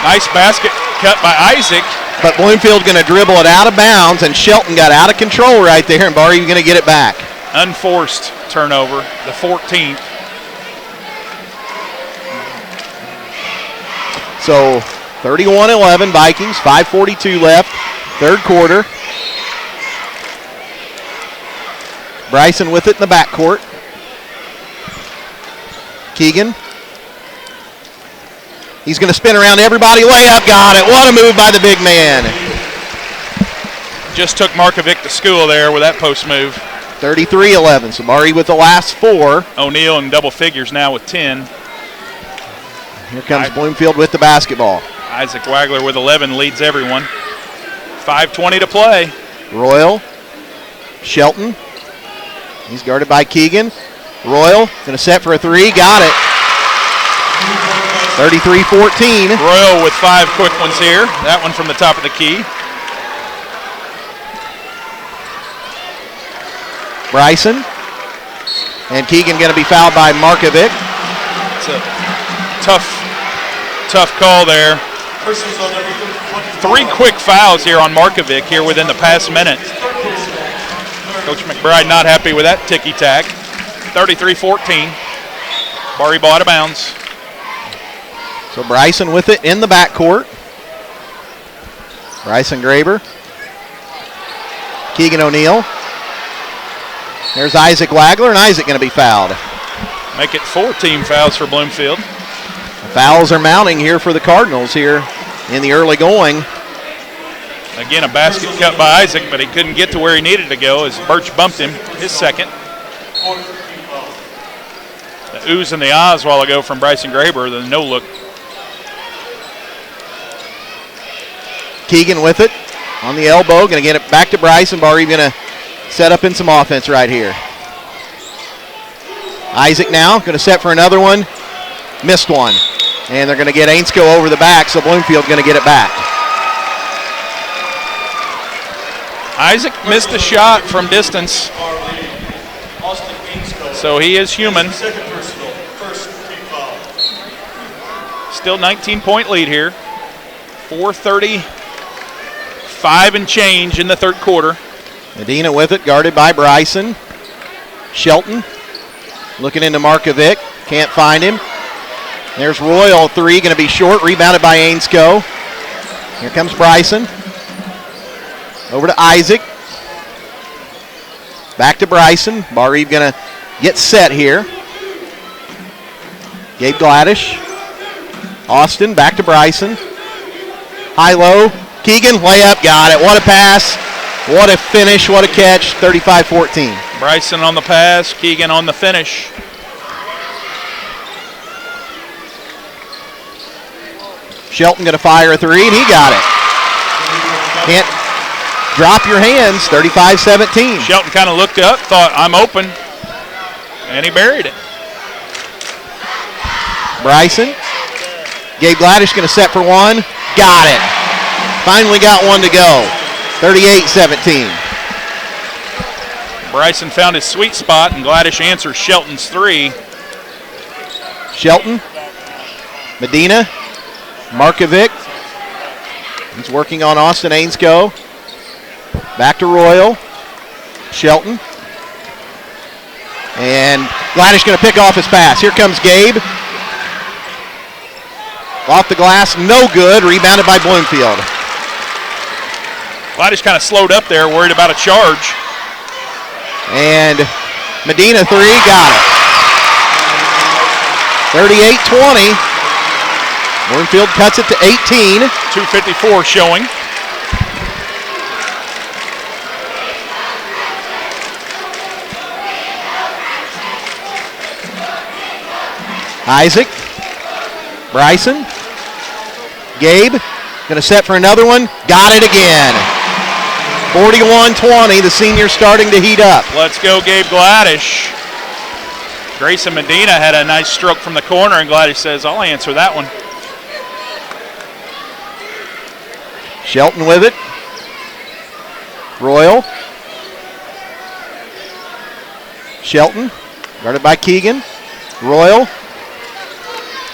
Nice basket cut by Isaac. But Bloomfield going to dribble it out of bounds, and Shelton got out of control right there, and Barr-Reeve going to get it back. Unforced turnover, the 14th. So 31-11 Vikings, 5:42 left, third quarter. Bryson with it in the backcourt. Keegan. He's going to spin around everybody. Layup, got it. What a move by the big man. Just took Markovic to school there with that post move. 33-11. So Barr-Reeve with the last 4. O'Neill in double figures now with 10. Here comes Bloomfield with the basketball. Isaac Wagler with 11 leads everyone. 5:20 to play. Royal. Shelton. He's guarded by Keegan. Royal going to set for a 3. Got it. 33-14. Royal with 5 quick ones here. That one from the top of the key. Bryson. And Keegan going to be fouled by Markovic. It's a tough call there. 3 quick fouls here on Markovic here within the past minute. Coach McBride not happy with that ticky-tack. 33-14. Barr-Reeve out of bounds. So Bryson with it in the backcourt. Bryson Graber. Keegan O'Neill. There's Isaac Wagler, and Isaac going to be fouled. Make it 4 team fouls for Bloomfield. Fouls are mounting here for the Cardinals here in the early going. Again, a basket cut by Isaac, but he couldn't get to where he needed to go as Birch bumped him, his second. The oohs and the ahs a while ago from Bryson Graber, the no look. Keegan with it on the elbow, going to get it back to Bryson. Barr-Reeve going to set up in some offense right here. Isaac now going to set for another one. Missed one. And they're going to get Ainsko over the back, so Bloomfield going to get it back. Isaac missed a shot from distance, so he is human. Still 19-point lead here. 4:35 and change in the third quarter. Medina with it, guarded by Bryson. Shelton looking into Markovic. Can't find him. There's Royal, 3, going to be short. Rebounded by Ainsko. Here comes Bryson. Over to Isaac. Back to Bryson. Barr-Reeve going to get set here. Gabe Gladish. Austin back to Bryson. High-low. Keegan, layup, got it. What a pass. What a finish. What a catch. 35-14. Bryson on the pass. Keegan on the finish. Shelton going to fire a 3, and he got it. Can't drop your hands. 35-17. Shelton kind of looked up, thought, I'm open, and he buried it. Bryson. Gabe Gladish going to set for 1. Got it. Finally got one to go. 38-17. Bryson found his sweet spot, and Gladish answers Shelton's 3. Shelton. Medina. Markovic. He's working on Austin Ainsko. Back to Royal. Shelton. And Gladish going to pick off his pass. Here comes Gabe. Off the glass, no good. Rebounded by Bloomfield. Gladish kind of slowed up there, worried about a charge. And Medina 3, got it. 38-20. Bloomfield cuts it to 18. 2:54 showing. Isaac. Bryson. Gabe. Going to set for another one. Got it again. 41-20. The senior starting to heat up. Let's go, Gabe Gladish. Grayson Medina had a nice stroke from the corner, and Gladish says, I'll answer that one. Shelton with it. Royal. Shelton, guarded by Keegan. Royal.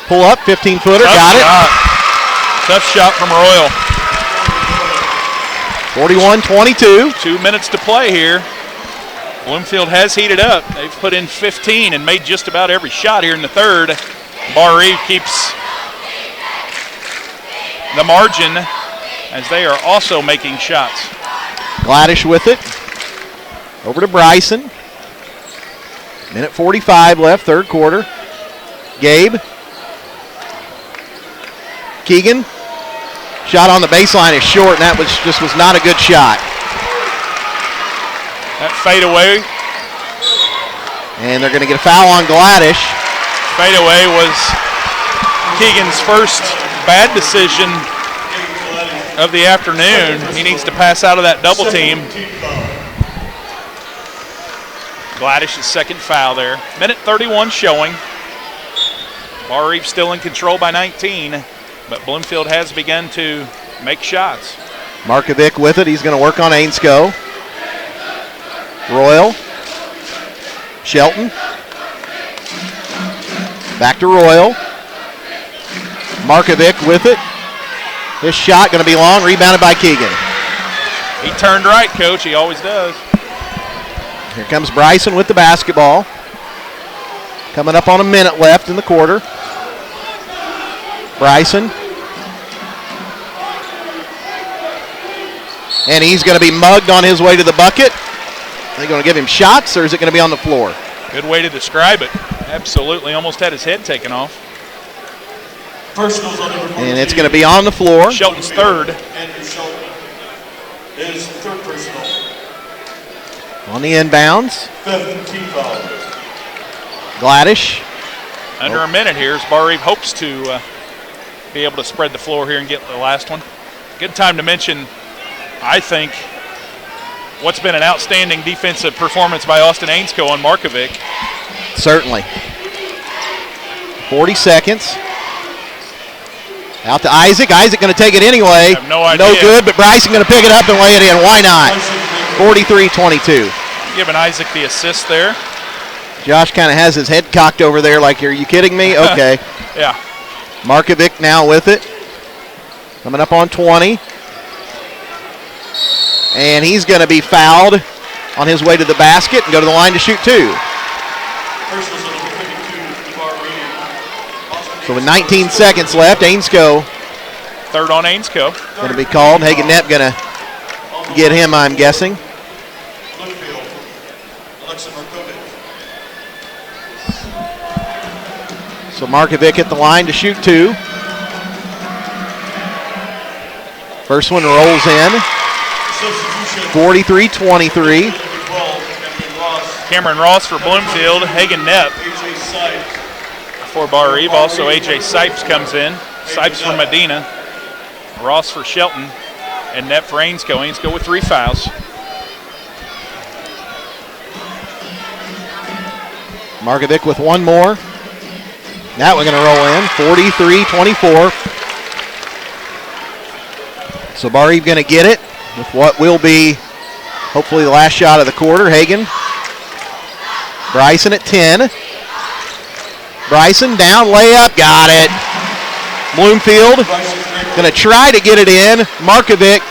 Pull up, 15-footer, got it. Tough shot from Royal. 41-22. 2 minutes to play here. Bloomfield has heated up. They've put in 15 and made just about every shot here in the third. Barr-Reeve keeps the margin as they are also making shots. Gladish with it. Over to Bryson. Minute 45 left, third quarter. Gabe. Keegan. Shot on the baseline is short, and that was not a good shot. That fadeaway. And they're going to get a foul on Gladish. Fadeaway was Keegan's first bad decision of the afternoon. He needs to pass out of that double team. Gladish's second foul there. Minute 31 showing. Barr-Reeve still in control by 19, but Bloomfield has begun to make shots. Markovic with it. He's going to work on Ainsko. Royal. Shelton. Back to Royal. Markovic with it. His shot going to be long, rebounded by Keegan. He turned right, Coach. He always does. Here comes Bryson with the basketball. Coming up on a minute left in the quarter. Bryson. And he's going to be mugged on his way to the bucket. Are they going to give him shots, or is it going to be on the floor? Good way to describe it. Absolutely. Almost had his head taken off. Personals on number 14. And it's going to be on the floor. Shelton's third. Andrew Shelton is third personal. On the inbounds. Fifth team foul. Gladish. Under a minute here as Barr-Reeve hopes to be able to spread the floor here and get the last one. Good time to mention, I think, what's been an outstanding defensive performance by Austin Ainsko on Markovic. Certainly. 40 seconds. Out to Isaac. Isaac going to take it anyway. I have no idea. No good, but Bryson going to pick it up and lay it in. Why not? 43-22. Giving Isaac the assist there. Josh kind of has his head cocked over there like, are you kidding me? Okay. Yeah. Markovic now with it. Coming up on 20. And he's going to be fouled on his way to the basket and go to the line to shoot two. So with 19 seconds left, Ainsko. Third on Ainsko. Going to be called. Hagen Knepp going to get him, I'm guessing. So Markovic at the line to shoot two. First one rolls in. 43-23. Cameron Ross for Bloomfield. Hagen Knepp for Barr-Reeve. Also A.J. Sipes comes in. Sipes for Medina. Ross for Shelton. And Knepp for Ainsko. Ainsko with 3 fouls. Markovic with one more. Now we're going to roll in. 43-24. So Barr-Reeve going to get it with what will be hopefully the last shot of the quarter. Hagen. Bryson at 10. Bryson down, layup, got it. Bloomfield going to try to get it in. Markovic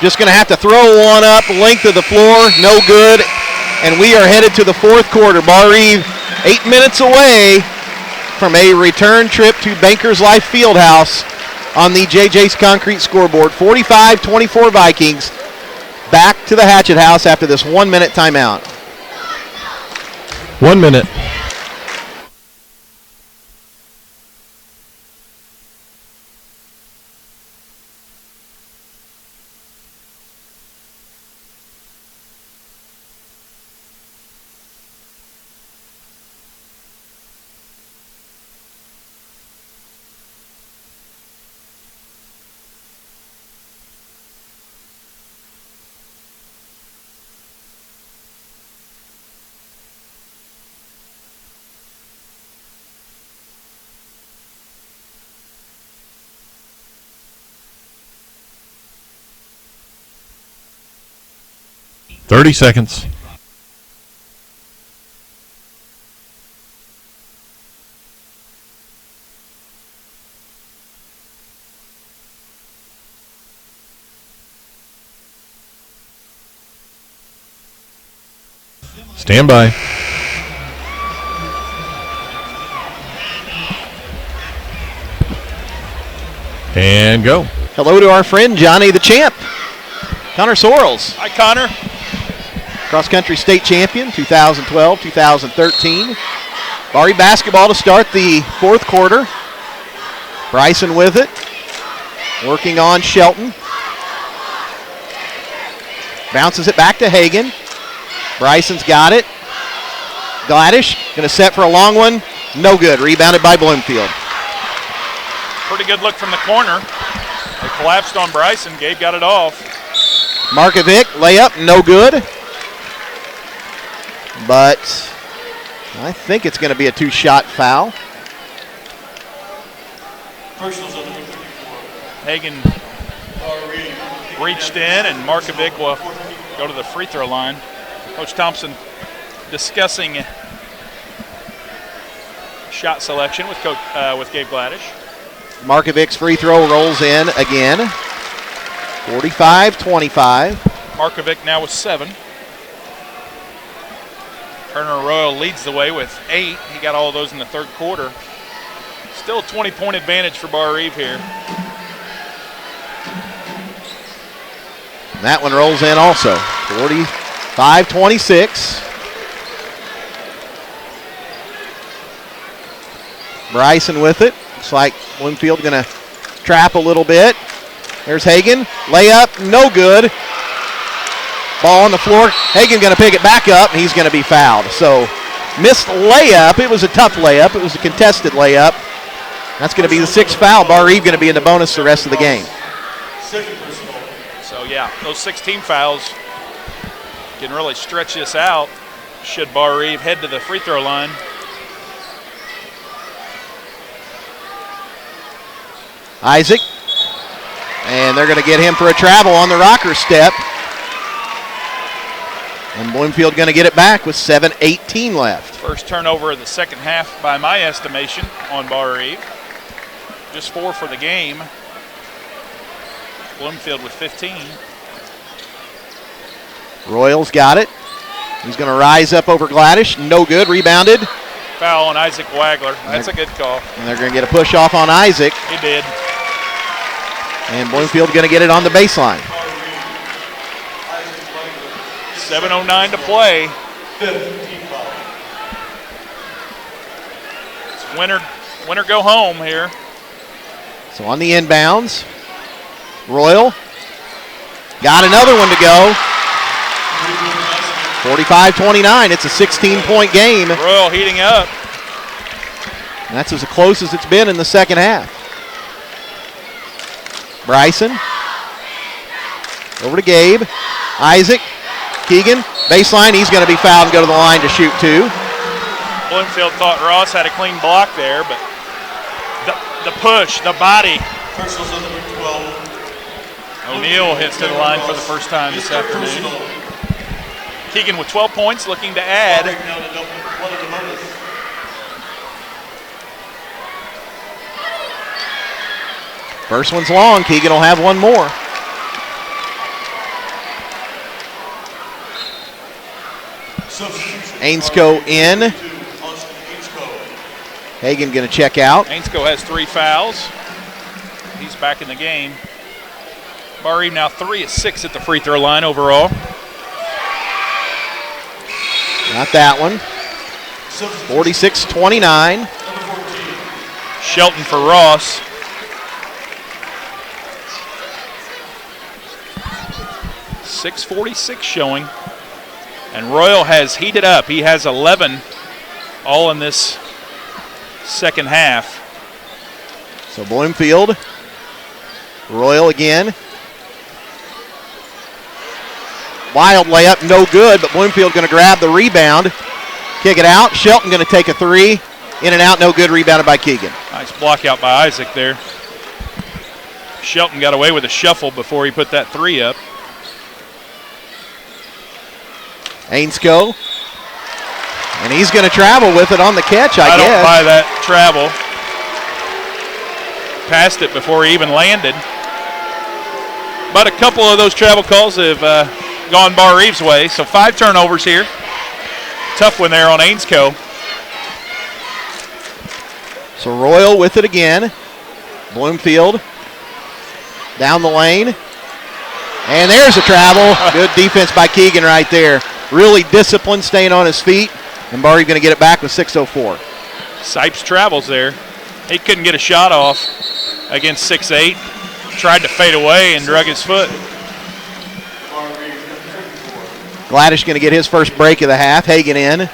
just going to have to throw one up length of the floor, no good. And we are headed to the fourth quarter. Barr-Reeve 8 minutes away from a return trip to Bankers Life Fieldhouse on the JJ's Concrete scoreboard. 45-24 Vikings. Back to the Hatchet House after this 1 minute timeout. 1 minute. Thirty seconds. Stand by. And go. hello to our friend Johnny the Champ, Connor Sorrells. Hi, Connor. Cross-country state champion, 2012, 2013. Barr-Reeve basketball to start the fourth quarter. Bryson with it, working on Shelton. Bounces it back to Hagan. Bryson's got it. Gladish going to set for a long one. No good. Rebounded by Bloomfield. Pretty good look from the corner. They collapsed on Bryson. Gabe got it off. Markovic, layup, no good. But I think it's going to be a two-shot foul. Personals on the 54. Hagan reached in, and Markovic will go to the free throw line. Coach Thompson discussing shot selection with Gabe Gladish. Markovic's free throw rolls in again. 45-25. Markovic now with 7. Turner Royal leads the way with 8. He got all of those in the third quarter. Still a 20-point advantage for Barr-Reeve here. And that one rolls in also. 45-26. Bryson with it. Looks like Bloomfield going to trap a little bit. There's Hagan. Layup, no good. Ball on the floor. Hagan going to pick it back up, and he's going to be fouled. So missed layup. It was a tough layup. It was a contested layup. That's going to be the 6th foul. Barr-Reeve going to be in the bonus the rest of the game. So, yeah, those 16 fouls can really stretch this out should Barr-Reeve head to the free throw line. Isaac. And they're going to get him for a travel on the rocker step. And Bloomfield going to get it back with 7:18 left. First turnover of the second half by my estimation on Barr-Reeve. Just 4 for the game. Bloomfield with 15. Royals got it. He's going to rise up over Gladish. No good. Rebounded. Foul on Isaac Wagler. That's a good call. And they're going to get a push off on Isaac. He did. And Bloomfield going to get it on the baseline. 7:09 to play. It's winner go home here. So on the inbounds, Royal got another one to go. 45-29. It's a 16-point game. Royal heating up. And that's as close as it's been in the second half. Bryson. Over to Gabe. Isaac. Keegan. Baseline. He's going to be fouled and go to the line to shoot 2. Bloomfield thought Ross had a clean block there, but the push, the body. Personals on number 12. O'Neill hits to the line for the first time this afternoon. Keegan with 12 points, looking to add. First one's long. Keegan will have one more. Ainscoe in. Hagan going to check out. Ainscoe has 3 fouls. He's back in the game. Barr-Reeve now 3 of 6 at the free throw line overall. Not that one. 46-29. Shelton for Ross. .646 showing. And Royal has heated up. He has 11 all in this second half. So Bloomfield. Royal again. Wild layup, no good, but Bloomfield going to grab the rebound. Kick it out. Shelton going to take a 3. In and out, no good. Rebounded by Keegan. Nice block out by Isaac there. Shelton got away with a shuffle before he put that 3 up. Ainscoe. And he's going to travel with it on the catch, I guess. I don't buy that travel. Passed it before he even landed. But a couple of those travel calls have gone Barr-Reeve's way. So 5 turnovers here. Tough one there on Ainscoe. So Royal with it again. Bloomfield Down the lane. And there's a travel. Good defense by Keegan right there. Really disciplined, staying on his feet. And Barr-Reeve going to get it back with 6:04. Sipes travels there. He couldn't get a shot off against 6'8". Tried to fade away and drug his foot. Gladish going to get his first break of the half. Hagan in.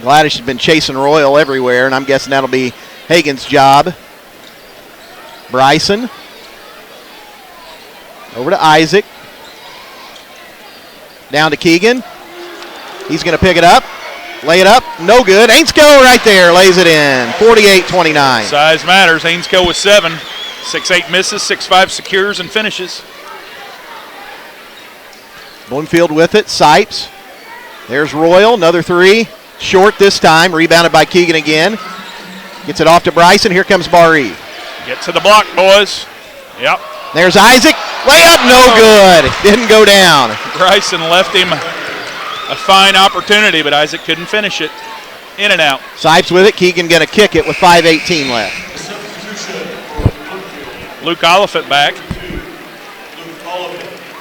Gladish has been chasing Royal everywhere, and I'm guessing that'll be Hagan's job. Bryson. Over to Isaac. Down to Keegan. He's going to pick it up. Lay it up. No good. Ainscoe right there lays it in. 48-29. Size matters. Ainscoe with 7. 6'8" misses. 6'5" secures and finishes. Bloomfield with it. Sipes. There's Royal. Another 3. Short this time. Rebounded by Keegan again. Gets it off to Bryson. Here comes Barr-Reeve. Get to the block, boys. Yep. There's Isaac. Layup. No good. Didn't go down. Bryson left him a fine opportunity, but Isaac couldn't finish it. In and out. Sipes with it. Keegan going to kick it with 5:18 left. Luke Oliphant back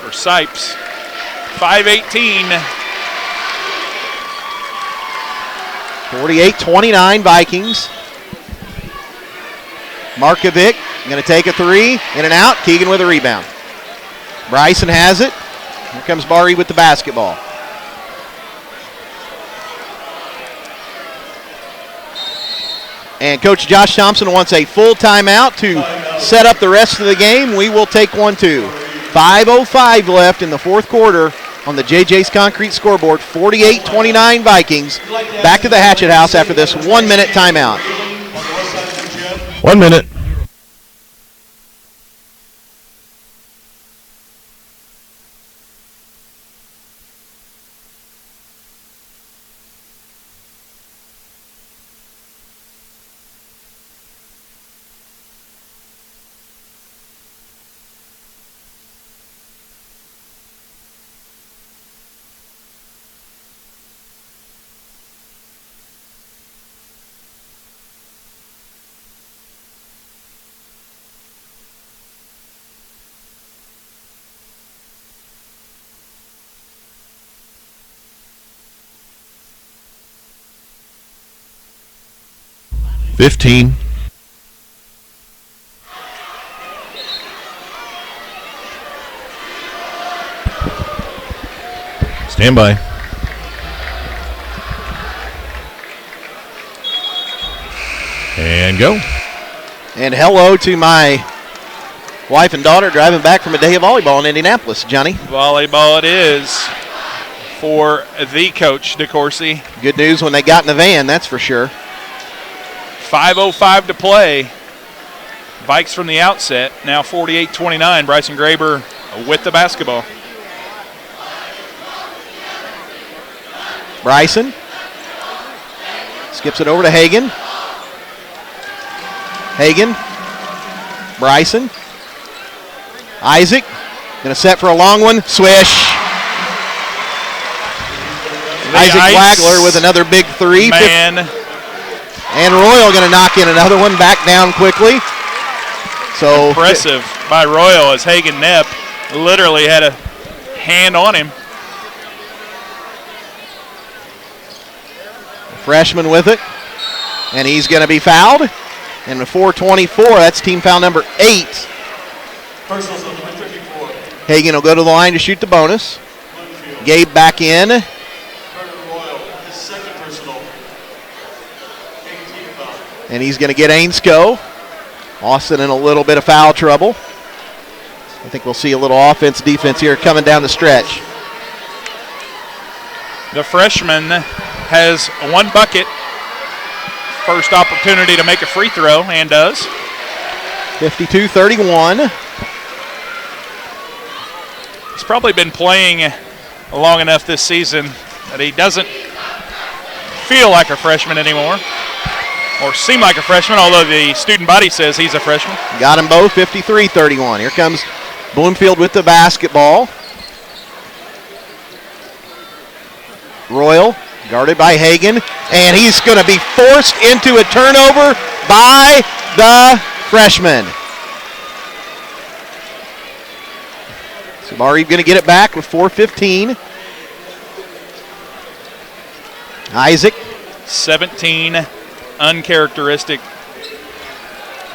for Sipes. 5:18. 48-29 Vikings. Markovic going to take a 3. In and out. Keegan with a rebound. Bryson has it. Here comes Barr-Reeve with the basketball. And Coach Josh Thompson wants a full timeout to set up the rest of the game. We will take one too. 5:05 left in the fourth quarter on the JJ's Concrete scoreboard. 48-29 Vikings. Back to the Hatchet House after this 1 minute timeout. 1 minute. $15. Stand by. And go. And hello to my wife and daughter driving back from a day of volleyball in Indianapolis, Johnny. Volleyball it is for the coach, DeCourcy. Good news when they got in the van, that's for sure. 5:05 to play. Vikes from the outset. Now 48-29. Bryson Graber with the basketball. Bryson skips it over to Hagan. Hagan. Bryson. Isaac. Going to set for a long one. Swish. Isaac Wagler with another big 3. Man. And Royal going to knock in another one. Back down quickly. So impressive by Royal as Hagan Knepp literally had a hand on him. Freshman with it. And he's going to be fouled. And with 4:24, that's team foul number 8. Personals on number 54. Hagan will go to the line to shoot the bonus. Gabe back in. Carter Royal, his second personal. 18 foul. And he's going to get Ainscoe. Austin in a little bit of foul trouble. I think we'll see a little offense, defense here coming down the stretch. The freshman has one bucket. First opportunity to make a free throw, and does. 52-31. He's probably been playing long enough this season that he doesn't feel like a freshman anymore, or seem like a freshman, although the student body says he's a freshman. Got them both, 53-31. Here comes Bloomfield with the basketball. Royal guarded by Hagan, and he's going to be forced into a turnover by the freshman. Barr-Reeve going to get it back with 4:15. Isaac. 17 uncharacteristic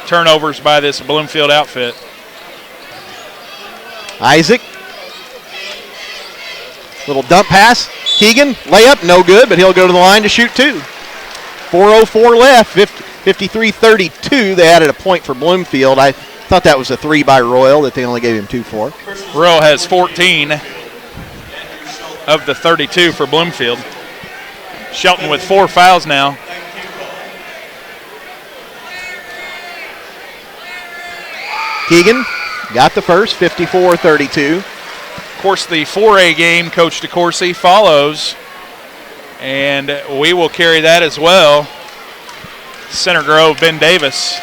turnovers by this Bloomfield outfit. Isaac. Little dump pass. Keegan, layup, no good, but he'll go to the line to shoot two. 4:04 left, 53-32. They added a point for Bloomfield. I thought that was a three by Royal that they only gave him two for. Royal has 14 of the 32 for Bloomfield. Shelton with 4 fouls now. Keegan got the first, 54-32. Of course, the 4A game, Coach DeCourcy, follows, and we will carry that as well. Center Grove, Ben Davis.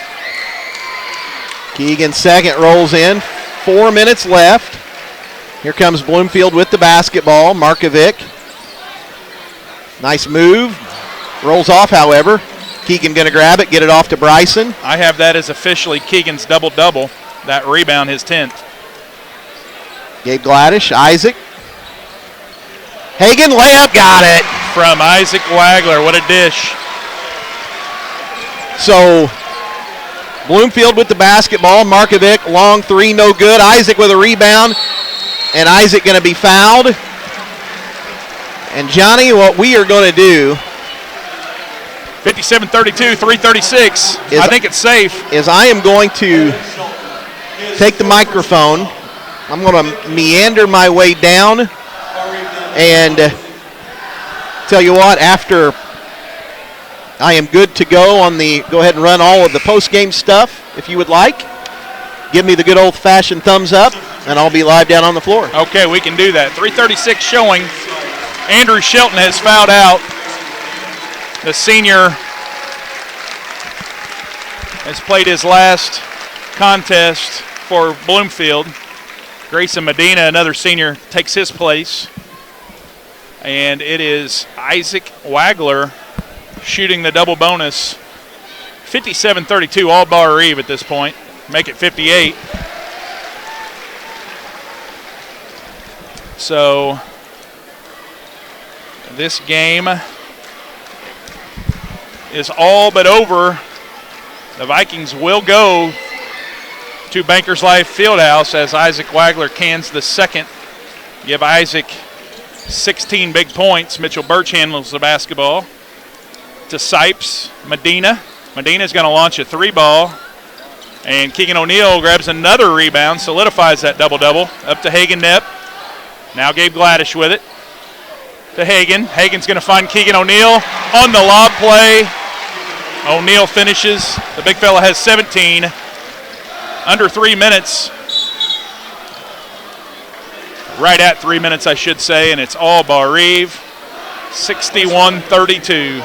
Keegan second rolls in, 4 minutes left. Here comes Bloomfield with the basketball. Markovic. Nice move. Rolls off, however. Keegan going to grab it, get it off to Bryson. I have that as officially Keegan's double-double. That rebound, his 10th. Gabe Gladish, Isaac. Hagan, layup, got it. From Isaac Wagler, what a dish. So, Bloomfield with the basketball. Markovic, long three, no good. Isaac with a rebound, and Isaac going to be fouled. And Johnny, what we are going to do 57-32, 3:36. I think it's safe. Is I am going to take the microphone. I'm going to meander my way down and tell you what, after I am good to go on the, go ahead and run all of the post-game stuff if you would like. Give me the good old-fashioned thumbs up, and I'll be live down on the floor. Okay, we can do that. 3:36 showing. Andrew Shelton has fouled out. The senior has played his last contest for Bloomfield. Grayson Medina, another senior, takes his place. And it is Isaac Wagler shooting the double bonus. 57-32, all Barr-Reeve at this point. Make it 58. So this game is all but over. The Vikings will go to Bankers Life Fieldhouse as Isaac Wagler cans the second. Give Isaac 16 big points. Mitchell Birch handles the basketball to Sipes. Medina. Medina's going to launch a three ball. And Keegan O'Neill grabs another rebound, solidifies that double-double. Up to Hagan Knepp. Now Gabe Gladish with it. To Hagan. Hagan's going to find Keegan O'Neill on the lob play. O'Neill finishes. The big fella has 17. Under 3 minutes. Right at 3 minutes, I should say, and it's all Barr-Reeve. 61-32.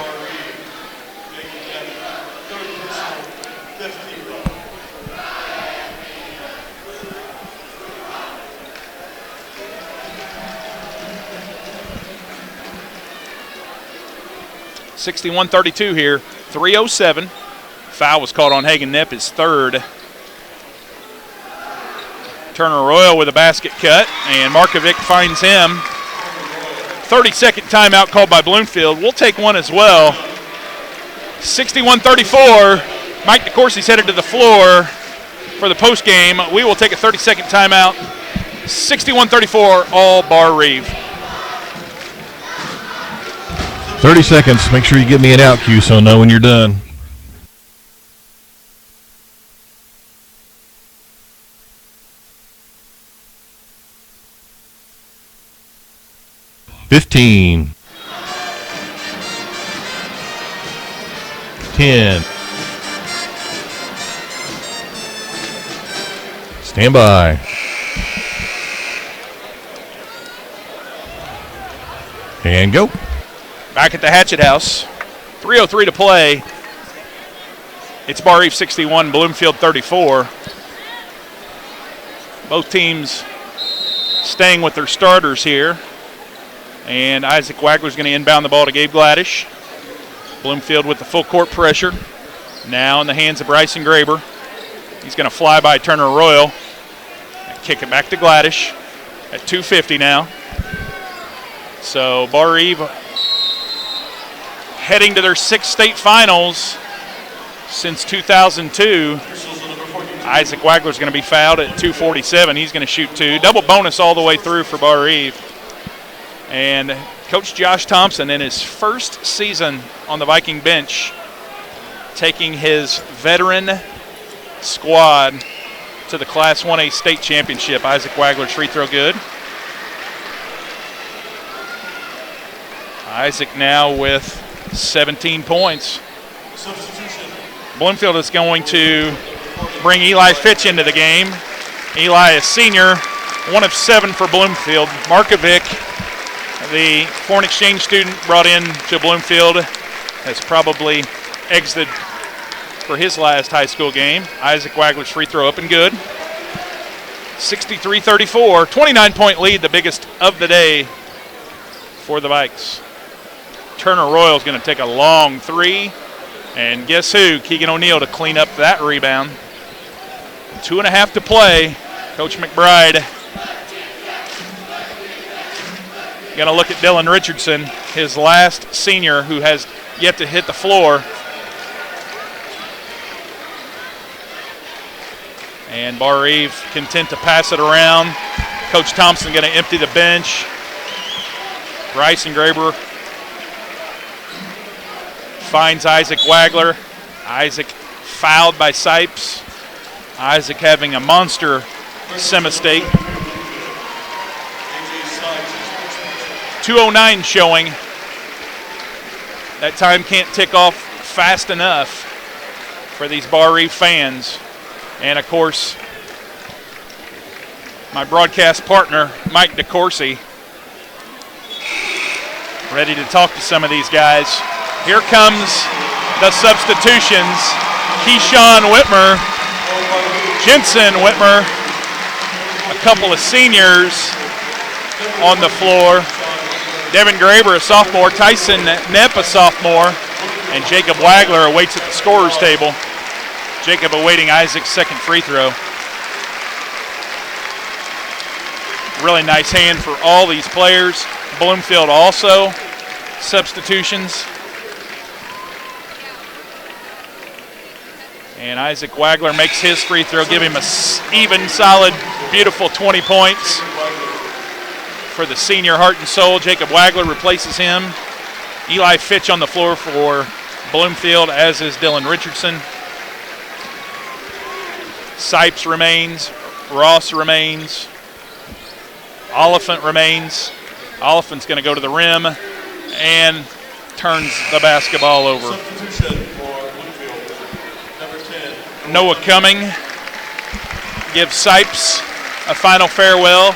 .61-32 here. 3:07. Foul was called on Hagan Knepp, his third. Turner Royal with a basket cut, and Markovic finds him. 30-second timeout called by Bloomfield. We'll take one as well. 61-34. Mike DeCourcy's headed to the floor for the postgame. We will take a 30-second timeout. 61-34, all Barr-Reeve. 30 seconds. Make sure you give me an out cue so I know when you're done. $15. 10. Stand by. And go. Back at the Hatchet House. 3:03 to play. It's Barr-Reeve 61, Bloomfield 34. Both teams staying with their starters here. And Isaac Wagler's going to inbound the ball to Gabe Gladish. Bloomfield with the full court pressure. Now in the hands of Bryson Graber. He's going to fly by Turner Royal. And kick it back to Gladish. at 2:50 now. So Barr-Reeve heading to their 6th state finals since 2002. Isaac Wagler's going to be fouled at 2:47. He's going to shoot 2. Double bonus all the way through for Barr-Reeve. And Coach Josh Thompson, in his first season on the Viking bench, taking his veteran squad to the Class 1A state championship. Isaac Wagler's free throw good. Isaac now with 17 points. Bloomfield is going to bring Eli Fitch into the game. Eli is senior, 1 of 7 for Bloomfield. Markovic, the foreign exchange student brought in to Bloomfield, has probably exited for his last high school game. Isaac Wagler's free throw up and good. 63-34, 29-point lead, the biggest of the day for the Vikes. Turner Royal's going to take a long 3. And guess who? Keegan O'Neill to clean up that rebound. 2.5 to play. Coach McBride going to look at Dylan Richardson, his last senior who has yet to hit the floor. And Barr-Reeve content to pass it around. Coach Thompson going to empty the bench. Bryson Graber finds Isaac Wagler. Isaac fouled by Sipes. Isaac having a monster semi-state. 2:09 showing. That time can't tick off fast enough for these Barr-Reeve fans. And, of course, my broadcast partner, Mike DeCourcy, ready to talk to some of these guys. Here comes the substitutions. Keyshawn Whitmer, Jensen Whitmer, a couple of seniors on the floor. Devin Graber, a sophomore. Tyson Knepp, a sophomore. And Jacob Wagler awaits at the scorer's table. Jacob awaiting Isaac's second free throw. Really nice hand for all these players. Bloomfield also substitutions. And Isaac Wagler makes his free throw, give him a even, solid, beautiful 20 points for the senior heart and soul. Jacob Wagler replaces him. Eli Fitch on the floor for Bloomfield, as is Dylan Richardson. Sipes remains. Ross remains. Oliphant remains. Oliphant's going to go to the rim and turns the basketball over. Substitution for Bloomfield, number 10. Noah Cumming gives Sipes a final farewell.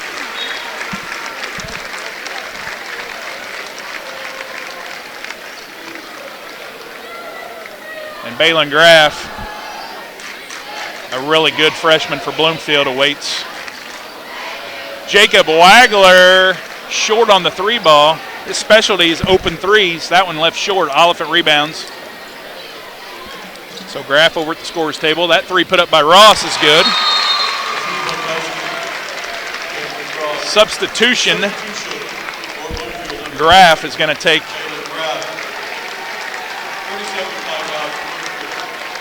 And Balin Graff, a really good freshman for Bloomfield, awaits. Jacob Wagler short on the 3 ball. His specialty is open threes. That one left short. Oliphant rebounds. So Graff over at the scorer's table. That 3 put up by Ross is good. Substitution. Graff is going to take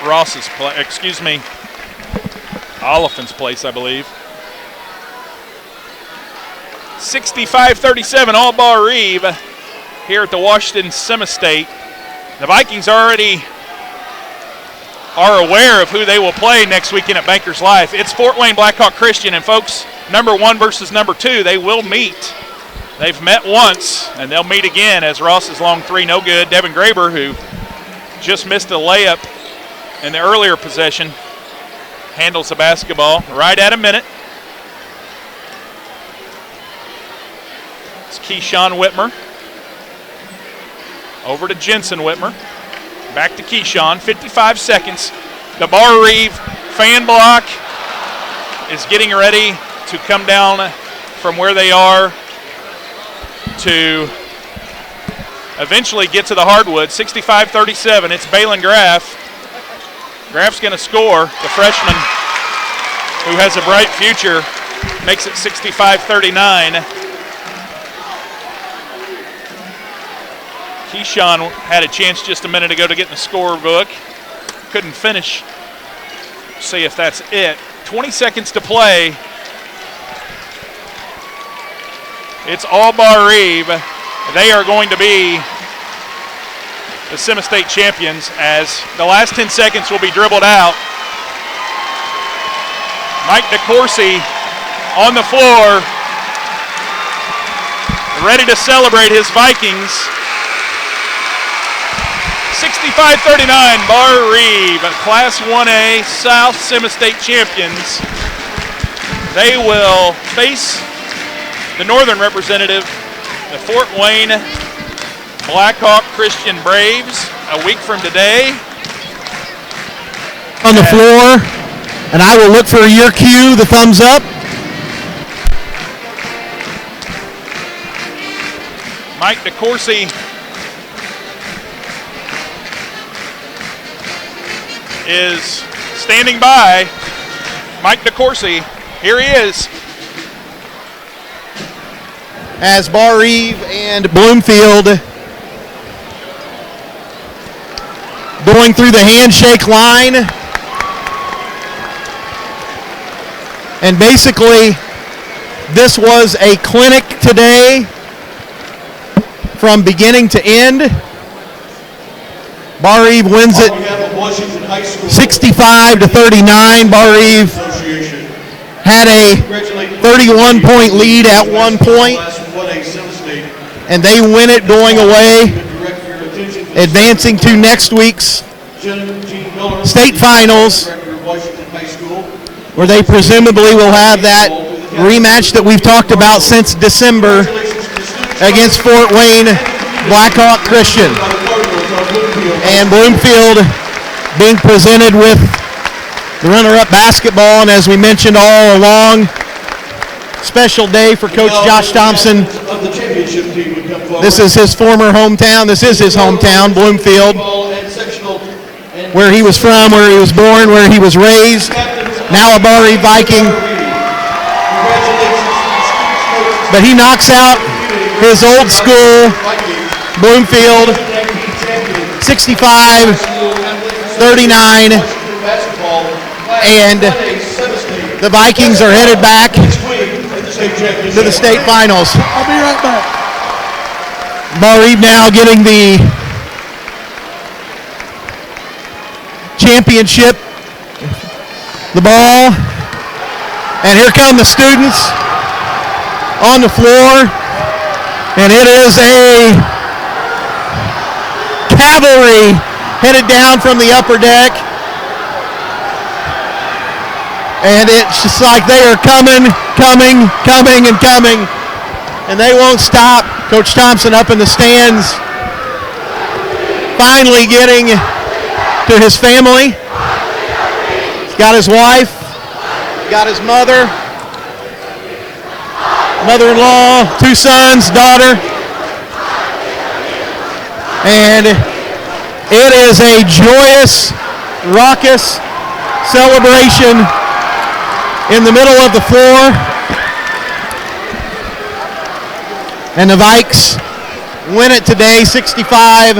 Ross's place, Oliphant's place, I believe. 65-37, all Barr-Reeve here at the Washington Semi-State. The Vikings already are aware of who they will play next weekend at Bankers Life. It's Fort Wayne Blackhawk Christian, and folks, number 1 versus number 2, they will meet. They've met once, and they'll meet again as Ross's long 3 no good. Devin Graber, who just missed a layup in the earlier possession, handles the basketball right at a minute. It's Keyshawn Whitmer. Over to Jensen Whitmer. Back to Keyshawn. 55 seconds. The Barr-Reeve fan block is getting ready to come down from where they are to eventually get to the hardwood. 65-37. It's Balin Graff. Graff's going to score. The freshman who has a bright future makes it 65-39. Keyshawn had a chance just a minute ago to get in the scorebook. Couldn't finish. See if that's it. 20 seconds to play. It's all Barr-Reeve. They are going to be the semi-state champions as the last 10 seconds will be dribbled out. Mike DeCourcy on the floor, ready to celebrate his Vikings. 65-39, Barr-Reeve, Class 1A South Semi-State champions. They will face the northern representative, the Fort Wayne Blackhawk Christian Braves, a week from today. On the floor, and I will look for your cue, the thumbs up. Mike DeCourcy is standing by. Mike DeCourcy, here he is. As Barr-Reeve and Bloomfield going through the handshake line. And basically, this was a clinic today from beginning to end. Barr-Reeve wins it 65-39. Barr-Reeve had a 31-point lead at one point, and they win it going away, advancing to next week's state finals, where they presumably will have that rematch that we've talked about since December against Fort Wayne Blackhawk Christian. And Bloomfield being presented with the runner-up basketball, and as we mentioned all along, special day for Coach Josh Thompson. This is his former hometown. This is his hometown, Bloomfield, where he was from, where he was born, where he was raised. Now a Barr-Reeve Viking. But he knocks out his old school, Bloomfield, 65-39, and the Vikings are headed back to the state finals. I'll be right back. Barr-Reeve now getting the championship, the ball, and here come the students on the floor, and it is a cavalry headed down from the upper deck, and it's just like they are coming, and they won't stop. Coach Thompson up in the stands, finally getting to his family. He's got his wife, got his mother-in-law, 2 sons, daughter, and it is a joyous, raucous celebration in the middle of the floor. And the Vikes win it today, 65